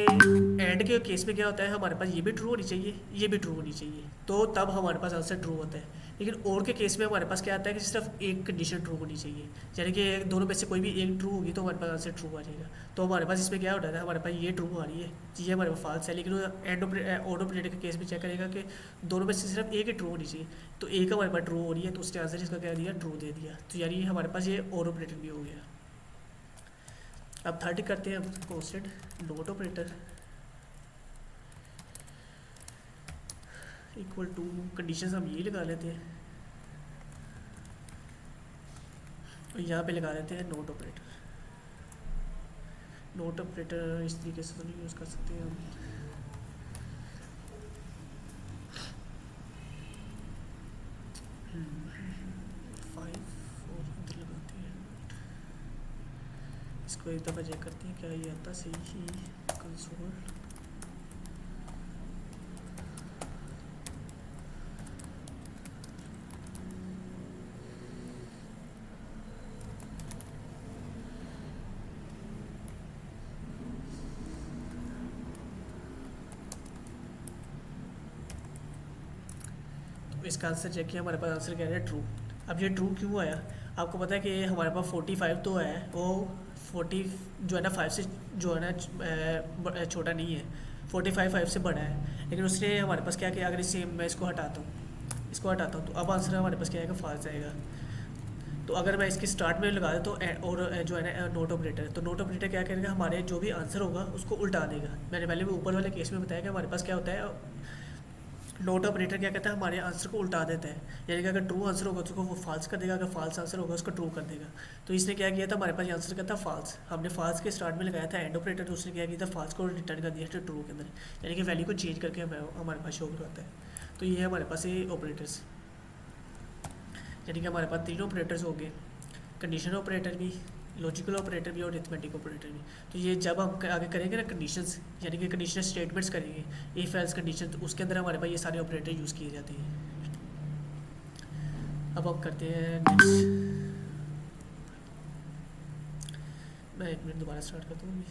Speaker 1: एंड के केस में क्या होता है, हमारे पास ये भी ट्रू होनी चाहिए, ये भी ट्रू होनी चाहिए, तो तब हमारे पास आंसर ट्रू होता है। लेकिन और के केस में हमारे पास क्या आता है कि सिर्फ एक कंडीशन ट्रू होनी चाहिए, यानी कि दोनों में से कोई भी एक ट्रू होगी तो हमारे पास आंसर ट्रू आ जाएगा। तो हमारे पास इसमें क्या होता है, हमारे पास ये ट्रू आ रही है, ये हमारे पास फॉल्स है। लेकिन एंड ऑपरेटर के केस में चेक करेगा कि दोनों में से सिर्फ एक ही ट्रू होनी चाहिए, तो एक हमारे पास ट्रू हो रही है, तो उसने आंसर इसका क्या दिया, ट्रू दे दिया। तो यानी हमारे पास ये और ऑपरेटर भी हो गया। अब थर्ड करते हैं हम constant not operator equal to, condition हम ये लगा लेते हैं और यहाँ पे लगा देते हैं नोट ऑपरेटर। नोट ऑपरेटर इस तरीके से तो नहीं यूज़ कर सकते हम, इसको एक दफ़ा चेक करते हैं क्या ये आता सही ही, कंसोल इसका आंसर चेक किया, हमारे पास आंसर क्या है, ट्रू। अब ये ट्रू क्यों आया, आपको पता है कि हमारे पास 45 तो है, वो 40 जो है ना 5 से जो है ना छोटा नहीं है, 45 5 से बड़ा है। लेकिन उसने हमारे पास क्या किया, अगर इसे मैं इसको हटाता हूँ तो अब आंसर हमारे पास क्या आएगा, फॉल्स आएगा। तो अगर मैं इसकी स्टार्ट में लगा दूँ तो और जो है ना नोट ऑपरेटर, तो नोट ऑपरेटर क्या करेगा, हमारे जो भी आंसर होगा उसको उल्टा देगा। मैंने पहले भी ऊपर वाले केस में बताया कि हमारे पास क्या होता है, नोट ऑपरेटर क्या कहता है, हमारे आंसर को उल्टा देता है, यानी कि अगर ट्रू आंसर होगा तो उसको वो फॉल्स कर देगा, अगर फॉल्स आंसर होगा उसको ट्रू कर देगा। तो इसने क्या किया था, हमारे पास आंसर क्या था, फॉल्स। हमने फॉल्स के स्टार्ट में लगाया था एंड ऑपरेटर, तो उसने क्या किया था, फॉल्स को रिटर्न कर दिया था ट्रू के अंदर, यानी कि वैल्यू को चेंज करके हमारे पास शो करवाता है। तो ये है हमारे पास ये ऑपरेटर्स, यानी कि हमारे पास तीनों ऑपरेटर्स हो गए, कंडीशन ऑपरेटर भी, लॉजिकल ऑपरेटर भी और अरिथमेटिक ऑपरेटर भी। तो ये जब हम आगे करेंगे ना कंडीशंस, यानी कि कंडीशनल स्टेटमेंट्स करेंगे, इफ एल्स कंडीशन, तो उसके अंदर हमारे पास ये सारे ऑपरेटर यूज़ किए जाते हैं। अब हम करते हैं नेक्स्ट। मैं 1 मिनट दोबारा स्टार्ट करता हूँ।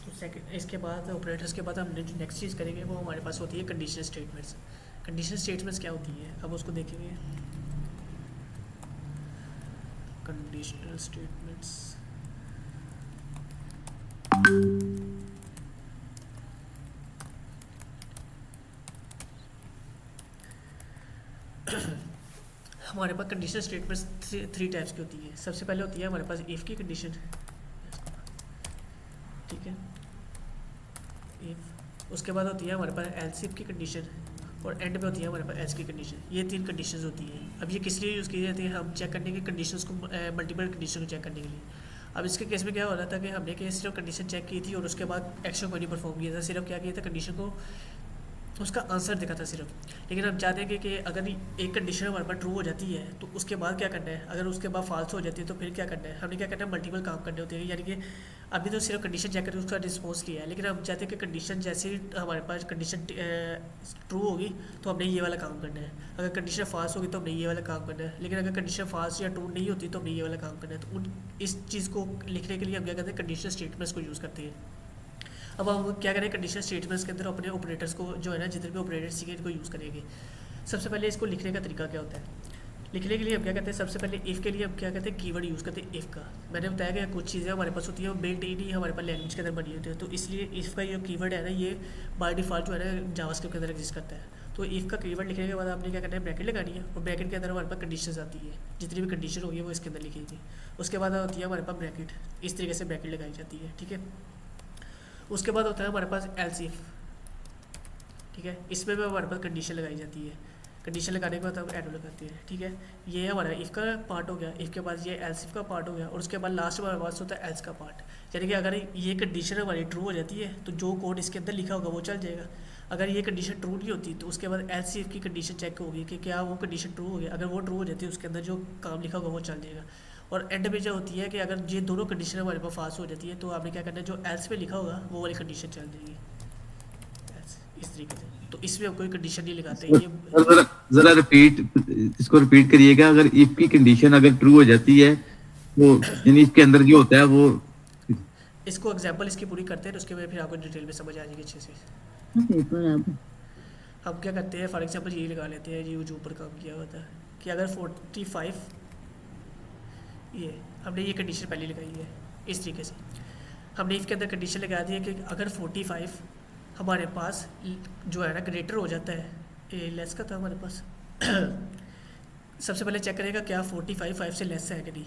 Speaker 1: तो सेकंड, इसके बाद ऑपरेटर्स के बाद हम जो नेक्स्ट चीज़ करेंगे वो हमारे पास होती है कंडीशनल स्टेटमेंट्स। कंडीशनल स्टेटमेंट्स क्या होती है अब उसको देखेंगे। कंडीशनल स्टेटमेंट्स हमारे पास कंडीशनल स्टेटमेंट्स 3 टाइप्स की होती है। सबसे पहले होती है हमारे पास इफ़ की कंडीशन, ठीक है, इफ। उसके बाद होती है हमारे पास एल्स इफ की कंडीशन, और एंड में होती है हमारे पास एल्स की कंडीशन। ये 3 कंडीशंस होती हैं। अब ये किस लिए यूज़ की जाती है? हम चेक करने के कंडीशंस को, मल्टीपल कंडीशन को चेक करने के लिए। अब इसके केस में क्या हो रहा था कि हमने कि सिर्फ कंडीशन चेक की थी और उसके बाद एक्शन को नहीं परफॉर्म किया था, सिर्फ क्या किया था, कंडीशन को उसका आंसर देखा था सिर्फ। लेकिन हम चाहते हैं कि अगर एक कंडीशन हमारे पास ट्रू हो जाती है तो उसके बाद क्या करना है, अगर उसके बाद फॉल्स हो जाती है तो फिर क्या करना है, हमने क्या करना है, मल्टीपल काम करने होते हैं। यानी कि अभी तो सिर्फ कंडीशन चेक करके उसका रिस्पॉन्स लिया है, लेकिन हम चाहते हैं कि कंडीशन जैसे ही हमारे पास कंडीशन ट्रू होगी तो हमने ये वाला काम करना है, अगर कंडीशन फॉल्स होगी तो हमने ये वाला काम करना है, लेकिन अगर कंडीशन फॉल्स या ट्रू नहीं होती तो हमने ये वाला काम करना है। तो इस चीज़ को लिखने के लिए हम क्या करते हैं, कंडीशनल स्टेटमेंट्स को यूज़ करते हैं। अब हम क्या करें, कंडीशनल स्टेटमेंट्स के अंदर अपने ऑपरेटर्स को जो है ना, जितने भी ऑपरेटर्स सीखे इनको यूज़ करेंगे। सबसे पहले इसको लिखने का तरीका क्या होता है, लिखने के लिए हम क्या करते हैं, सबसे पहले इफ़ के लिए हम क्या करते हैं, कीवर्ड यूज़ करते हैं इफ़ का। मैंने बताया कि कुछ चीज़ें हमारे पास होती है वो बिल्ट इन ही हमारे पास लैंग्वेज के अंदर बनी होती है, तो इसलिए इफ़ का ये कीवर्ड है ना, ये बाय डिफ़ॉल्ट जो है ना जावास्क्रिप्ट के अंदर एग्जिस्ट करता है। तो इफ़ का कीवर्ड लिखने के बाद आपने क्या करना है, ब्रैकेट लगानी है, और ब्रैकेट के अंदर हमारे पास कंडीशंस आती है, जितनी भी कंडीशन होगी वो इसके अंदर लिखेगी। उसके बाद होती है हमारे पास ब्रैकेट, इस तरीके से ब्रैकेट लगाई जाती है, ठीक है। उसके बाद होता है हमारे पास एल्स इफ, ठीक है, इसमें भी हमारे पास कंडीशन लगाई जाती है। कंडीशन लगाने के बाद हम एरो लगाते हैं, ठीक है। ये हमारा इफ़ का पार्ट हो गया, इफ़ के बाद ये एल्स इफ का पार्ट हो गया, और उसके बाद लास्ट में हमारे पास होता है एल्स का पार्ट। यानी कि अगर ये कंडीशन हमारी ट्रू हो जाती है तो जो कोड इसके अंदर लिखा होगा वो चल जाएगा। अगर ये कंडीशन ट्रू नहीं होती तो उसके बाद एल्स इफ की कंडीशन चेक होगी कि क्या वो कंडीशन ट्रू हो गया। अगर वो ट्रू हो जाती है उसके अंदर जो काम लिखा होगा वो चल जाएगा। और एंड में जो होती है कि अगर ये दोनों कंडीशन हमारे पास फास्ट हो जाती है तो आपने क्या करना है, जो एल्स पे लिखा होगा वो वाली कंडीशन चल जाएगी, इस तरीके से। तो इसमें हम कोई कंडीशन नहीं लगाते। ये
Speaker 3: जरा जरा रिपीट, इसको रिपीट करिएगा। अगर इफ की कंडीशन अगर ट्रू हो जाती है वो यानी इसके अंदर जो होता है वो,
Speaker 1: इसको एग्जांपल इसकी पूरी करते हैं, उसके बाद फिर आपको डिटेल में समझ आ जाएगी अच्छे से। हम क्या करते हैं, फॉर एग्जांपल ये लगा लेते हैं, ये जो ऊपर काम किया हुआ था कि अगर 45, ये हमने ये कंडीशन पहले लगाई है इस तरीके से। हमने इफ़ के अंदर कंडीशन लगा दी है कि अगर 45 हमारे पास जो है ना ग्रेटर हो जाता है, ये लेस का था हमारे पास सबसे पहले चेक करेगा क्या 45 5 से लेस है कि नहीं।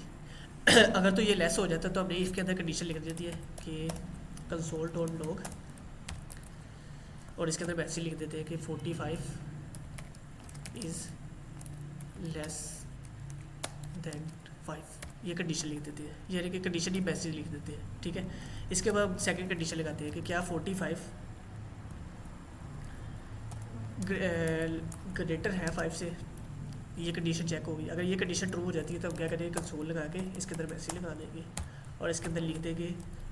Speaker 1: अगर तो ये लेस हो जाता है तो हमने इफ़ के अंदर कंडीशन लिख देती है कि कंसोल डॉट लॉग, और इसके अंदर वैसे लिख देते हैं कि 45 इज़ लेस देन 5, ये कंडीशन लिख देते हैं, यानी कि कंडीशन ही मैसेज लिख देते हैं, ठीक है। इसके बाद सेकंड कंडीशन लगाते हैं कि क्या 45 ग्रेटर है 5 से, ये कंडीशन चेक होगी। अगर ये कंडीशन ट्रू हो जाती है तो हम क्या करेंगे, कंसोल लगा के इसके अंदर मैसेज लगा देंगे और इसके अंदर लिख देंगे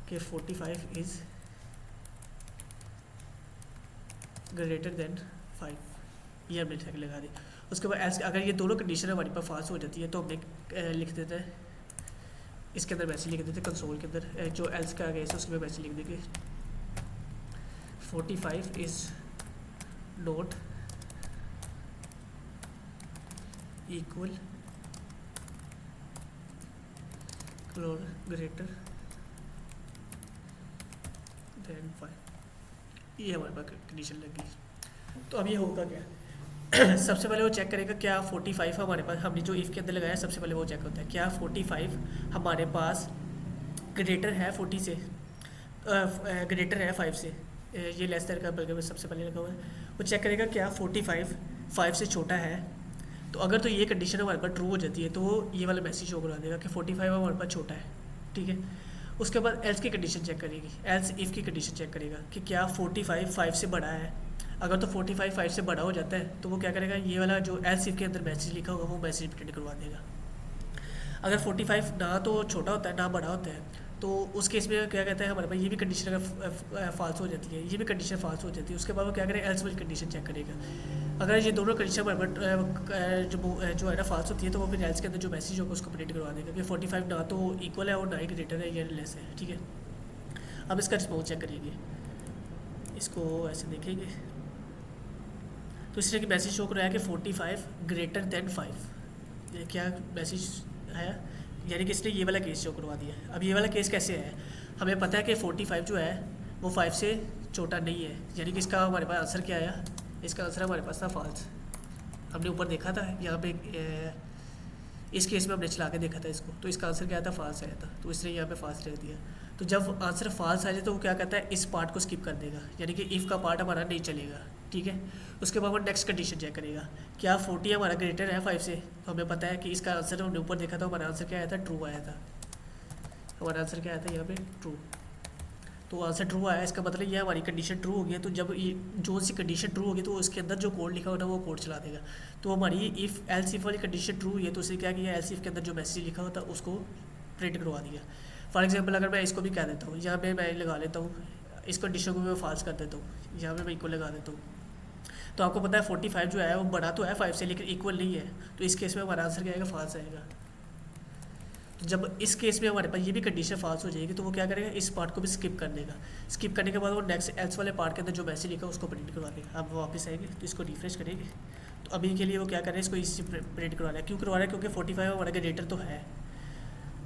Speaker 1: कि 45 इज़ ग्रेटर देन 5, ये हमने सेकंड लगा दी। उसके बाद अगर ये दोनों कंडीशन हमारे पास फास्ट हो जाती है तो हमने लिख देते हैं, इसके अंदर मैसेज लिख देते हैं कंसोल के अंदर, जो एल्स का गया है उसमें मैसेज लिख देंगे 45 इज़ नॉट इक्वल और ग्रेटर देन 5, ये हमारे पास कंडीशन लगी। तो अब ये होगा क्या सबसे पहले वो चेक करेगा क्या 45 हमारे पास, हमने जो इफ़ के अंदर लगाया सबसे पहले वो चेक होता है क्या 45 हमारे पास ग्रेटर है 40 से, ग्रेटर है 5 से, ये लेस देन का बल्कि सबसे पहले लगा हुआ है। वो चेक करेगा क्या 45 5 से छोटा है। तो अगर तो ये कंडीशन हमारे पास ट्रू हो जाती है तो वो ये वाला मैसेज शो करा देगा कि 45 हमारे पास छोटा है, ठीक है। उसके बाद एल्स की कंडीशन चेक करेगी, एल्स इफ़ की कंडीशन चेक करेगा कि क्या 45 5 से बड़ा है। अगर तो 45 5 से बड़ा हो जाता है तो वो क्या करेगा, ये वाला जो एल्स इफ के अंदर मैसेज लिखा होगा वो मैसेज प्रिंट करवा देगा। अगर 45 ना तो छोटा होता है ना बड़ा होता है तो उस केस में क्या कहता है हमारे पास ये भी कंडीशन अगर फाल्स हो जाती है, ये भी कंडीशन फाल्स हो जाती है, उसके बाद वो क्या करेगा एल्स वाली कंडीशन चेक करेगा। अगर ये दोनों कंडीशन हमारे पास जो है ना फाल्स होती है तो वो फिर एल्स के अंदर जो मैसेज होगा उसको प्रिंट करवा देगा कि 45 ना तो इक्वल है और ना ही ग्रेटर है या लेस है, ठीक है। अब इसका रिस्पॉन्स चेक करेंगे, इसको ऐसे देखेंगे तो इस तरह की मैसेज शो कर रहा है कि 45 ग्रेटर देन 5, ये क्या मैसेज है, यानी कि इसने ये वाला केस शो करवा दिया। अब ये वाला केस कैसे है, हमें पता है कि 45 जो है वो 5 से छोटा नहीं है, यानी कि इसका हमारे पास आंसर क्या आया, इसका आंसर हमारे पास था फॉल्स। हमने ऊपर देखा था यहाँ पे इस केस में हमने चला के देखा था इसको, तो इसका आंसर क्या था, फॉल्स आया था, तो इसने यहाँ पे फॉल्स रख दिया। तो जब आंसर फॉल्स आ जाए तो वो क्या कहता है इस पार्ट को स्किप कर देगा, यानी कि इफ़ का पार्ट हमारा नहीं चलेगा, ठीक है। उसके बाद वो नेक्स्ट कंडीशन चेक करेगा, क्या 40 हमारा ग्रेटर है 5 से, तो हमें पता है कि इसका आंसर हमने ऊपर देखा था, हमारा आंसर क्या आया था, ट्रू आया था। हमारा आंसर क्या आया था यहाँ पे, ट्रू। तो आंसर ट्रू आया, इसका मतलब ये हमारी कंडीशन ट्रू हो गई। तो जब ये जो सी कंडीशन ट्रू होगी तो उसके अंदर जो कोड लिखा होगा वो कोड चला देगा। तो हमारी इफ़ एल्स इफ वाली कंडीशन ट्रू हुई है तो उसने क्या किया, एल्स इफ के अंदर जो मैसेज लिखा होता है उसको प्रिंट करवा दिया। फॉर एग्जाम्पल अगर मैं इसको भी कह देता हूँ, यहाँ पे मैं लगा लेता हूँ इस कंडीशन को मैं फॉल्स कर देता हूँ, यहाँ पे मैं इक्वल लगा देता हूँ, तो आपको पता है 45 जो है वो बड़ा तो है 5 से लेकिन इक्वल नहीं है, तो इस केस में हमारा आंसर क्या आएगा, फॉल्स आएगा। तो जब इस केस में हमारे पास ये भी कंडीशन फॉल्स हो जाएगी तो वो क्या करेगा, इस पार्ट को भी स्किप कर देगा। स्किप करने के बाद वो नेक्स्ट एल्स वाले पार्ट के अंदर जो मैसेज लिखा उसको प्रिंट करवा देगा। अब वापस आएंगे तो इसको रिफ्रेश करेंगे, तो अभी के लिए वो क्या कर रहे हैं, इसको इसी प्रिंट करवा रहा है। क्यों करवा रहा है, क्योंकि 45 हमारा ग्रेटर तो है,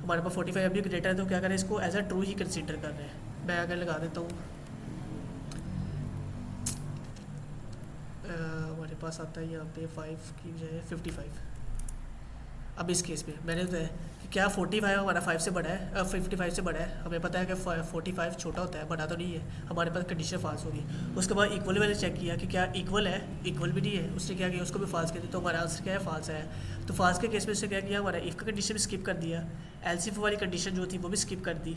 Speaker 1: हमारे पास 45 अभी ग्रेटर है, तो क्या करें इसको एज अ ट्रू ही कंसीडर कर रहे हैं। मैं अगर लगा देता हूँ हमारे पास आता है यहाँ पे 5 की बजाय 55। अब इस केस में मैंने तो है कि क्या 45 हमारा 5 से बड़ा है, 55 से बड़ा है, हमें पता है कि 45 छोटा होता है, बड़ा तो नहीं है, हमारे पास कंडीशन फॉल्स होगी। उसके बाद इक्वल मैंने चेक किया कि क्या इक्वल है, इक्वल भी नहीं है, उसने क्या किया उसको भी फॉल्स कर दिया, तो हमारा आंसर क्या है, फॉल्स आया। तो फॉल्स के केस में उसने क्या किया, हमारा इफ़ का कंडीशन भी स्किप कर दिया, एल्स इफ वाली कंडीशन जो थी वो भी स्किप कर दी,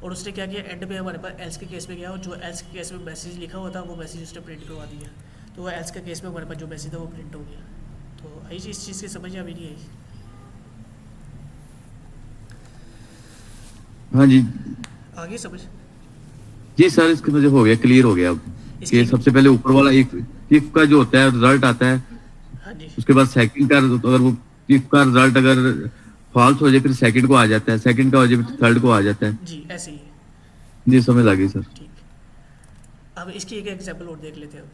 Speaker 1: और उसने क्या किया एंड में हमारे पास एल्स के केस में गया और जो एल्स के केस में मैसेज लिखा हुआ था वो मैसेज उसने प्रिंट करवा दिया। तो वो एल्स के केस में हमारे पास जो मैसेज था वो प्रिंट हो गया। तो आई इस चीज़ की समझ अभी नहीं आई।
Speaker 3: हाँ जी
Speaker 1: आगे समझ
Speaker 3: जी सर, इसके मुझे हो गया, क्लियर हो गया अब कि सबसे पहले ऊपर वाला इफ का जो होता है रिजल्ट आता है,
Speaker 1: हाँ जी
Speaker 3: उसके बाद सेकंड का अगर वो इफ का रिजल्ट अगर फॉल्स हो जाए फिर सेकंड को आ जाता है, सेकंड का हो जाए फिर थर्ड को आ जाता है।
Speaker 1: जी ऐसे ही है,
Speaker 3: जी समझ आ गई सर।
Speaker 1: ठीक। अब इसकी एक एग्जांपल और देख लेते हैं। अब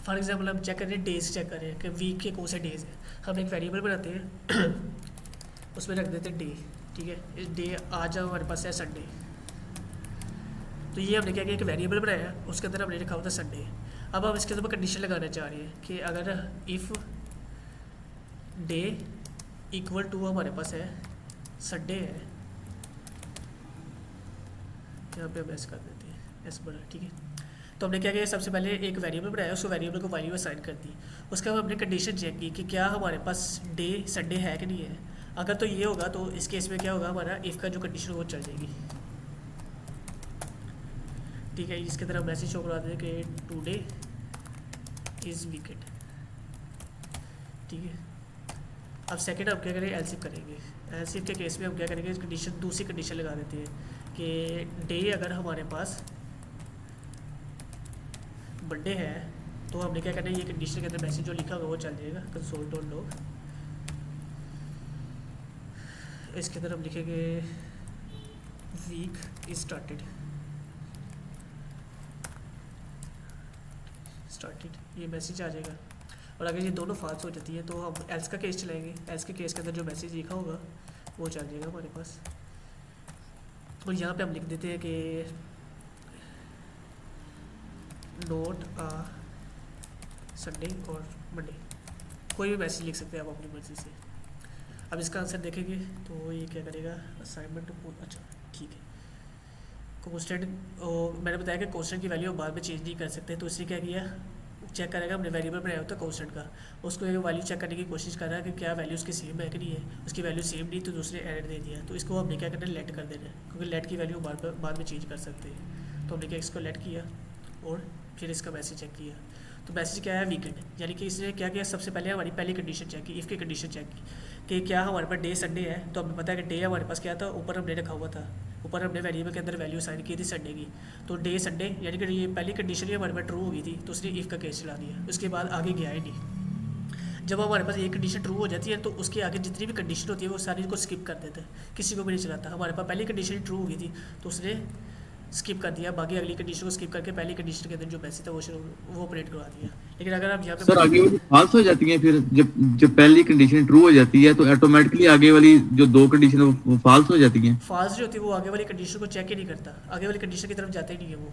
Speaker 1: फॉर एग्जांपल हम चेक कर रहे हैं, डेज चेक कर रहे हैं कि वीक के कौन से डेज हैं। हम एक वेरिएबल बनाते हैं उसमें रख देते हैं डे, ठीक है। इस डे आज हमारे पास है संडे, तो ये हमने क्या किया, एक वेरिएबल बनाया, उसके अंदर हमने लिखा होता है संडे। अब हम इसके अंदर कंडीशन लगाना चाह रहे हैं कि अगर इफ़ डे इक्वल टू हमारे पास है संडे है, यहाँ पे हम ऐसे कर देते हैं ऐसे बड़ा, ठीक है। तो हमने क्या किया, सबसे पहले एक वेरिएबल बनाया, उसको वेरिएबल को वैल्यू असाइन कर दी। उसके बाद हमने कंडीशन चेक की कि क्या हमारे पास डे संडे है कि नहीं है। अगर तो ये होगा तो इस केस में क्या होगा, हमारा इफ़ का जो कंडीशन वो चल जाएगी, ठीक है। इसके तरह मैसेज शो करवा दें कि टुडे इज़ वीकेंड, ठीक है। अब सेकंड हम क्या करेंगे, एलसीफ करेंगे। एलसीफ के केस में हम क्या करेंगे, कंडीशन दूसरी कंडीशन लगा देते हैं कि डे अगर हमारे पास मंडे है तो हमने क्या करना है, ये कंडीशन के अंदर मैसेज जो लिखा होगा वो चल जाएगा, कंसोल डॉट लॉग। इसके अंदर हम लिखेंगे वीक इज स्टार्टेड, ये मैसेज आ जाएगा। और अगर ये दोनों फॉल्स हो जाती है तो हम एल्स का केस चलाएंगे, एल्स के केस के अंदर जो मैसेज लिखा होगा वो चल जाएगा हमारे पास। और यहाँ पे हम लिख देते हैं कि नोट संडे और मंडे, कोई भी मैसेज लिख सकते हैं आप अपनी मर्जी से। अब इसका आंसर देखेंगे तो ये क्या करेगा, असाइनमेंट, अच्छा ठीक है। कॉन्स्टेंट, मैंने बताया कि कॉन्स्टेंट की वैल्यू बाद में चेंज नहीं कर सकते, तो इसने क्या किया, चेक करेगा, हमने वेरिएबल बनाया होता है कॉन्स्टेंट का, उसको एक वैल्यू चेक करने की कोशिश कर रहा है कि क्या वैल्यू उसकी सेम है कि नहीं है। उसकी वैल्यू सेम नहीं तो दूसरे एरर दे दिया, तो इसको हमने क्या करना है, लेट कर देना है, क्योंकि लेट की वैल्यू बाद में चेंज कर सकते हैं। तो हमने क्या इसको लेट किया और फिर इसका मैसेज चेक किया। तो मैसेज क्या है, वीकेंड, यानी कि इसने क्या किया, सबसे पहले हमारी पहली कंडीशन चेक की, इफ़ की कंडीशन चेक की कि क्या हमारे पास डे संडे है। तो हमें पता है कि डे हमारे पास क्या था, ऊपर हमने रखा हुआ था, ऊपर हमने वेरिएबल के अंदर वैल्यू साइन की थी संडे की। तो डे संडे यानी कि ये पहली कंडीशन ही हमारे पास ट्रू हो गई थी, तो उसने इफ़ का केस चला दिया, उसके बाद आगे गया ही नहीं। जब हमारे पास एक कंडीशन ट्रू हो जाती है तो उसके आगे जितनी भी कंडीशन होती है वो सारी को स्किप कर देते हैं, किसी को भी नहीं चलाता। हमारे पास पहली कंडीशन ट्रू हो गई थी तो उसने स्किप कर दिया, बाकी अगली कंडीशन को स्किप करके पहली कंडीशन के अंदर जो मैसेज था वो ऑपरेट करवा दिया। लेकिन अगर आप यहाँ पे
Speaker 3: सर आगे वाली फॉल्स हो जाती है, फिर जब जब पहली कंडीशन ट्रू हो जाती है तो ऑटोमेटिकली आगे वाली जो दो कंडीशन वो फॉल्स हो जाती हैं।
Speaker 1: फाल्स जो होती है वो आगे वाली कंडीशन को चेक ही नहीं करता, आगे वाली कंडीशन की तरफ जाता ही नहीं है वो,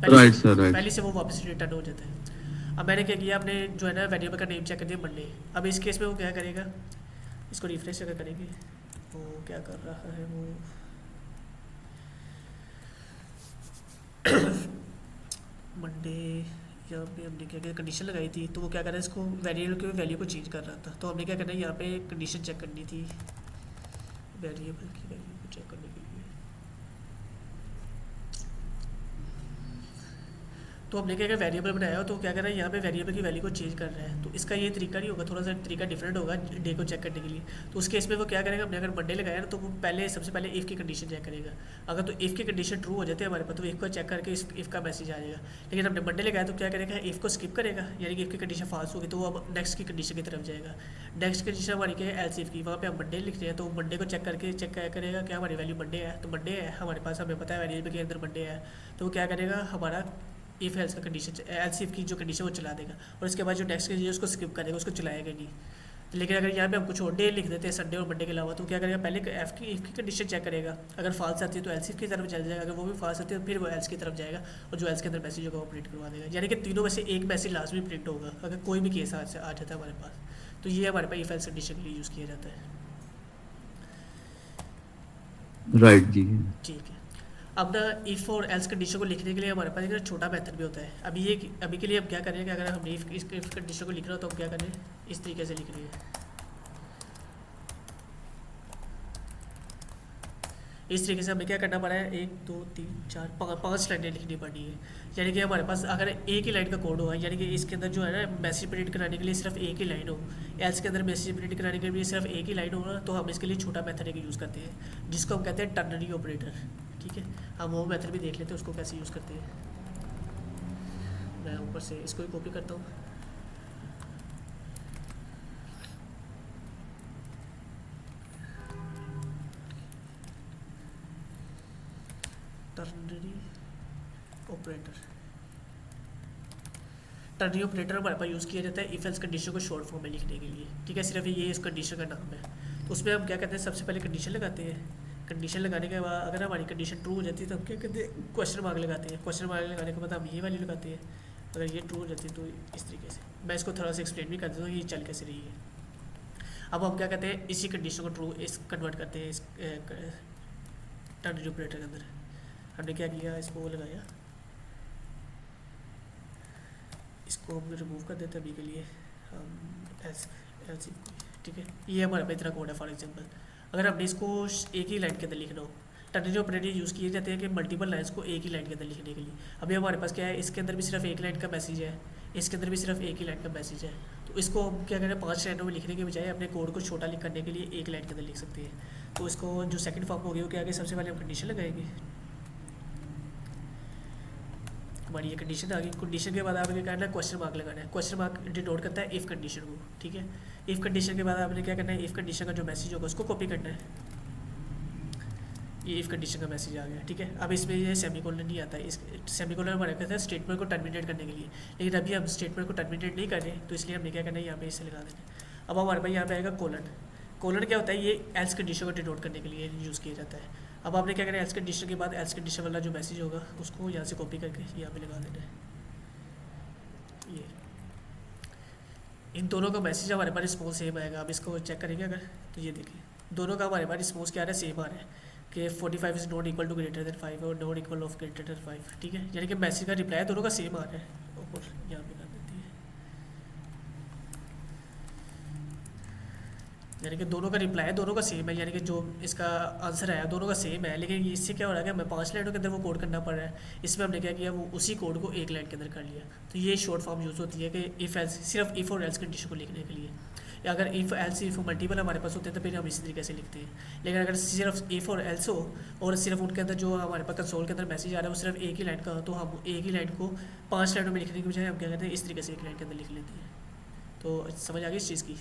Speaker 3: राइट सर, राइट।
Speaker 1: पहले से वो वापस रिटर्न हो जाता है। अब मैंने क्या किया, आपने जो है ना वेरिएबल का नेम चेक कर दिया मंडे। अब इस केस में वो क्या करेगा, इसको रिफ्रेश अगर करेंगे वो क्या कर रहा है, वो मंडे यहाँ पे हमने क्या किया, कंडीशन लगाई थी, तो वो क्या कर रहा है, इसको वेरिएबल की वैल्यू को चेंज कर रहा था। तो हमने क्या करना है, यहाँ पे कंडीशन चेक करनी थी वेरिएबल की वैल्यू को चेक करने के लिए। तो हमने क्या किया, वेरिएबल बनाया हो तो क्या कर रहा है, यहाँ पे वेरिएबल की वैल्यू को चेंज कर रहा है। तो इसका ये तरीका नहीं होगा, थोड़ा सा तरीका डिफरेंट होगा डे को चेक करने के लिए। तो उस केस में वो क्या करेगा, हमने अगर मंडे लगाया ना तो वो पहले सबसे पहले इफ़ की कंडीशन चेक करेगा। अगर तो इफ़ की कंडीशन ट्रू हो जाती है हमारे पास तो इफ़ को चेक करके इफ़ का मैसेज आ जाएगा। लेकिन हमने मंडे लगाया तो क्या करेगा, इफ़ को स्किप करेगा, यानी कि इफ़ की कंडीशन फाल्स होगी तो वो अब नेक्स्ट की कंडीशन की तरफ जाएगा। नेक्स्ट कंडीशन हमारी क्या है, एल्स इफ़ की, वहाँ पे हम मंडे लिख रहे हैं तो मंडे को चेक करके चेक क्या करेगा, क्या हमारी वैल्यू मंडे है, तो मंडे है हमारे पास, हमें पता है वेरिएबल के अंदर मंडे है। तो वो क्या करेगा, हमारा इफ़ एल्स का कंडीशन, एल्स इफ की जो कंडीशन वो चला देगा, और इसके बाद जो नेक्स्ट कंडीशन उसको स्किप करेगा, उसको चलाएगा नहीं। लेकिन अगर यहाँ पे हम कुछ और डे लिख देते हैं संडे और मंडे के अलावा, तो क्या करेगा, पहले इफ़ की कंडीशन चेक करेगा, अगर फॉल्स आती है तो एल्स इफ की तरफ चल जाएगा, अगर वो भी फॉल्स आती है तो फिर वो एल्स की तरफ जाएगा और जो एल्स के अंदर मैसेज होगा वो प्रिंट करवा देगा। यानी कि तीनों में से एक मैसेज लास्ट में प्रिंट होगा अगर कोई भी केस आ जाता है हमारे पास। तो ये हमारे पास इफ़ एल्स कंडीशन के लिए यूज़ किया जाता है।
Speaker 3: राइट जी।
Speaker 1: ठीक है, अब ना इफ़ और एल्स कंडीशन को लिखने के लिए हमारे पास एक छोटा मेथड भी होता है। अभी के लिए हम क्या करें कि अगर हमने इफ़ कंडीशन को लिखना हो तो हम क्या करें, इस तरीके से लिख रहे हैं। इस तरीके से हमें क्या करना पड़ा है, 1 2 3 4 5 लाइनें लिखनी पड़ी है। यानी कि हमारे पास अगर एक ही लाइन का कोड होगा, यानी कि इसके अंदर जो है ना मैसेज प्रिंट कराने के लिए सिर्फ एक ही लाइन हो, एल्स के अंदर मैसेज प्रिंट कराने के लिए सिर्फ एक ही लाइन होगा, तो हम इसके लिए छोटा मेथड एक यूज़ करते हैं जिसको हम कहते हैं टर्नरी ऑपरेटर। ठीक है, हम वो मेथड भी देख लेते हैं उसको कैसे यूज़ करते हैं। मैं ऊपर से इसको ही कॉपी करता हूँ। टर्नरी ऑपरेटर, टर्नरी ऑपरेटर हमारे पास यूज़ किया जाता है इफ एल्स कंडीशन को शॉर्ट फॉर्म में लिखने के लिए। ठीक है, सिर्फ ये इस कंडीशन का नाम है। तो उसमें हम क्या करते हैं, सबसे पहले कंडीशन लगाते हैं। कंडीशन लगाने के बाद अगर हमारी कंडीशन ट्रू हो जाती है तो हम क्या करते हैं, क्वेश्चन मार्क लगाते हैं। क्वेश्चन मार्क लगाने के बाद हम ये वैल्यू लगाते हैं, अगर ये ट्रू हो जाती है तो इस तरीके से। मैं इसको थोड़ा सा एक्सप्लेन भी कर देता हूँ ये चल कैसे रही है। अब हम क्या करते हैं, इसी कंडीशन को ट्रू इस कन्वर्ट करते हैं इस टर्नरी ऑपरेटर के अंदर। हमने क्या किया, इसको लगाया, इसको हम रिमूव कर देते हैं अभी के लिए, हम ऐसे। ठीक है, ये हमारे पास इतना कोड है। फॉर एग्जांपल अगर हमने इसको एक ही लाइन के अंदर लिखना हो, टर्नरी ऑपरेटर यूज़ किए जाते हैं कि मल्टीपल लाइन्स को एक ही लाइन के अंदर लिखने के लिए। अभी हमारे पास क्या है, इसके अंदर भी सिर्फ एक लाइन का मैसेज है, इसके अंदर भी सिर्फ एक ही लाइन का मैसेज है। तो इसको हम क्या करें, 5 लाइनों में लिखने के बजाय अपने कोड को छोटा करने के लिए एक लाइन के अंदर लिख सकते हैं। तो इसको जो सेकंड फॉर्म होगी वो क्या आगे, सबसे पहले हम कंडीशन लगाएंगे। हमारी ये कंडीशन आ गई। कंडीशन के बाद आपने क्या करना है, क्वेश्चन मार्क लगाना है। क्वेश्चन मार्क डिनोट करता है इफ़ कंडीशन को। ठीक है, इफ़ कंडीशन के बाद आपने क्या करना है, इफ़ कंडीशन का जो मैसेज होगा उसको कॉपी करना है। ये इफ़ कंडीशन का मैसेज आ गया। ठीक है, अब इसमें ये सेमीकोलन नहीं आता है, इस सेमीकोलन हमारे कहते हैं स्टेटमेंट को टर्मिनेट करने के लिए, लेकिन अभी हम स्टेटमेंट को टर्मिनेट नहीं कर रहे, तो इसलिए हमने क्या करना है, यहाँ पे इसे लगा देना। अब हमारे पास यहाँ पे आएगा कोलन। कोलन क्या होता है, ये एल्स कंडीशन को डिनोट करने के लिए यूज़ किया जाता है। अब आपने क्या करना है, एल्स कंडीशन के बाद एल्स कंडीशन वाला जो मैसेज होगा उसको यहाँ से कॉपी करके यहाँ पे लगा देना है। ये इन दोनों का मैसेज हमारे पास रिस्पॉन्स सेम आएगा। अब इसको चेक करेंगे अगर, तो ये देखिए दोनों का हमारे पास रिस्पॉन्स क्या आ रहा है, सेम आ रहा है कि 45 is not equal to greater than 5 और not equal of greater than 5। ठीक है, यानी कि मैसेज का रिप्लाई दोनों का सेम आ रहा है। ऊपर यहाँ पे कर देती है, यानी कि दोनों का रिप्लाई दोनों का सेम है, यानी कि जो इसका आंसर है दोनों का सेम है, लेकिन इससे क्या हो रहा है कि हमें 5 लाइनों के अंदर वो कोड करना पड़ रहा है। इसमें हमने क्या किया, वो उसी कोड को एक लाइन के अंदर कर लिया। तो ये शॉर्ट फॉर्म यूज़ होती है कि इफ़ एल्स, सिर्फ इफ़ और एल्स कंडीशन को लिखने के लिए। या अगर इफ़ एल्स इफ़ मल्टीपल हमारे पास होते हैं तो फिर हम इसी तरीके से लिखते हैं। लेकिन अगर सिर्फ इफ़ और एल्स हो और सिर्फ उनके अंदर जो हमारे पास कंसोल के अंदर मैसेज आ रहा है वो सिर्फ एक ही लाइन का हो, तो हम एक ही लाइन को 5 लाइनों में लिखने की बजाय हम क्या करते हैं, इस तरीके से एक लाइन के अंदर लिख लेते हैं। तो समझ आ गई इस चीज़ की?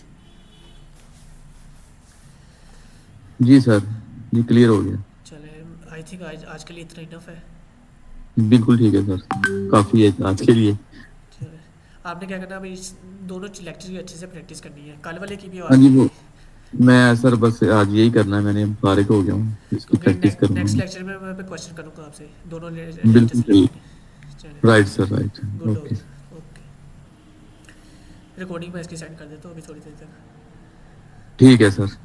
Speaker 3: जी सर, जी क्लियर हो गया।
Speaker 1: चले, आई थिंक आज के लिए इतना इनफ है।
Speaker 3: बिल्कुल ठीक है सर, काफी है आज के लिए।
Speaker 1: चले, आपने क्या करना, अभी इस दोनों लेक्चर की अच्छे से प्रैक्टिस करनी है। कल वाले की भी
Speaker 3: हाँ
Speaker 1: आज
Speaker 3: जी,
Speaker 1: की
Speaker 3: वो
Speaker 1: भी,
Speaker 3: मैं सर बस आज यही करना है, मैंने फारिग हो गया हूँ, इसकी प्रैक्टिस
Speaker 1: क्योंकि
Speaker 3: करना
Speaker 1: नेक्स्ट
Speaker 3: है।
Speaker 1: लेक्चर में मैं क्वेश्चन करूँगा आपसे दोनों लेक्चर
Speaker 3: बिल्कुल
Speaker 1: से
Speaker 3: सही,
Speaker 1: रिलेटेड। चले,
Speaker 3: राइट सर, राइट,
Speaker 1: गुड हो
Speaker 3: ओके।
Speaker 1: गया, ओके। रिकॉर्डिंग मैं इसकी सेंड कर देता हूँ अभी थोड़ी देर तक।
Speaker 3: ठीक है सर।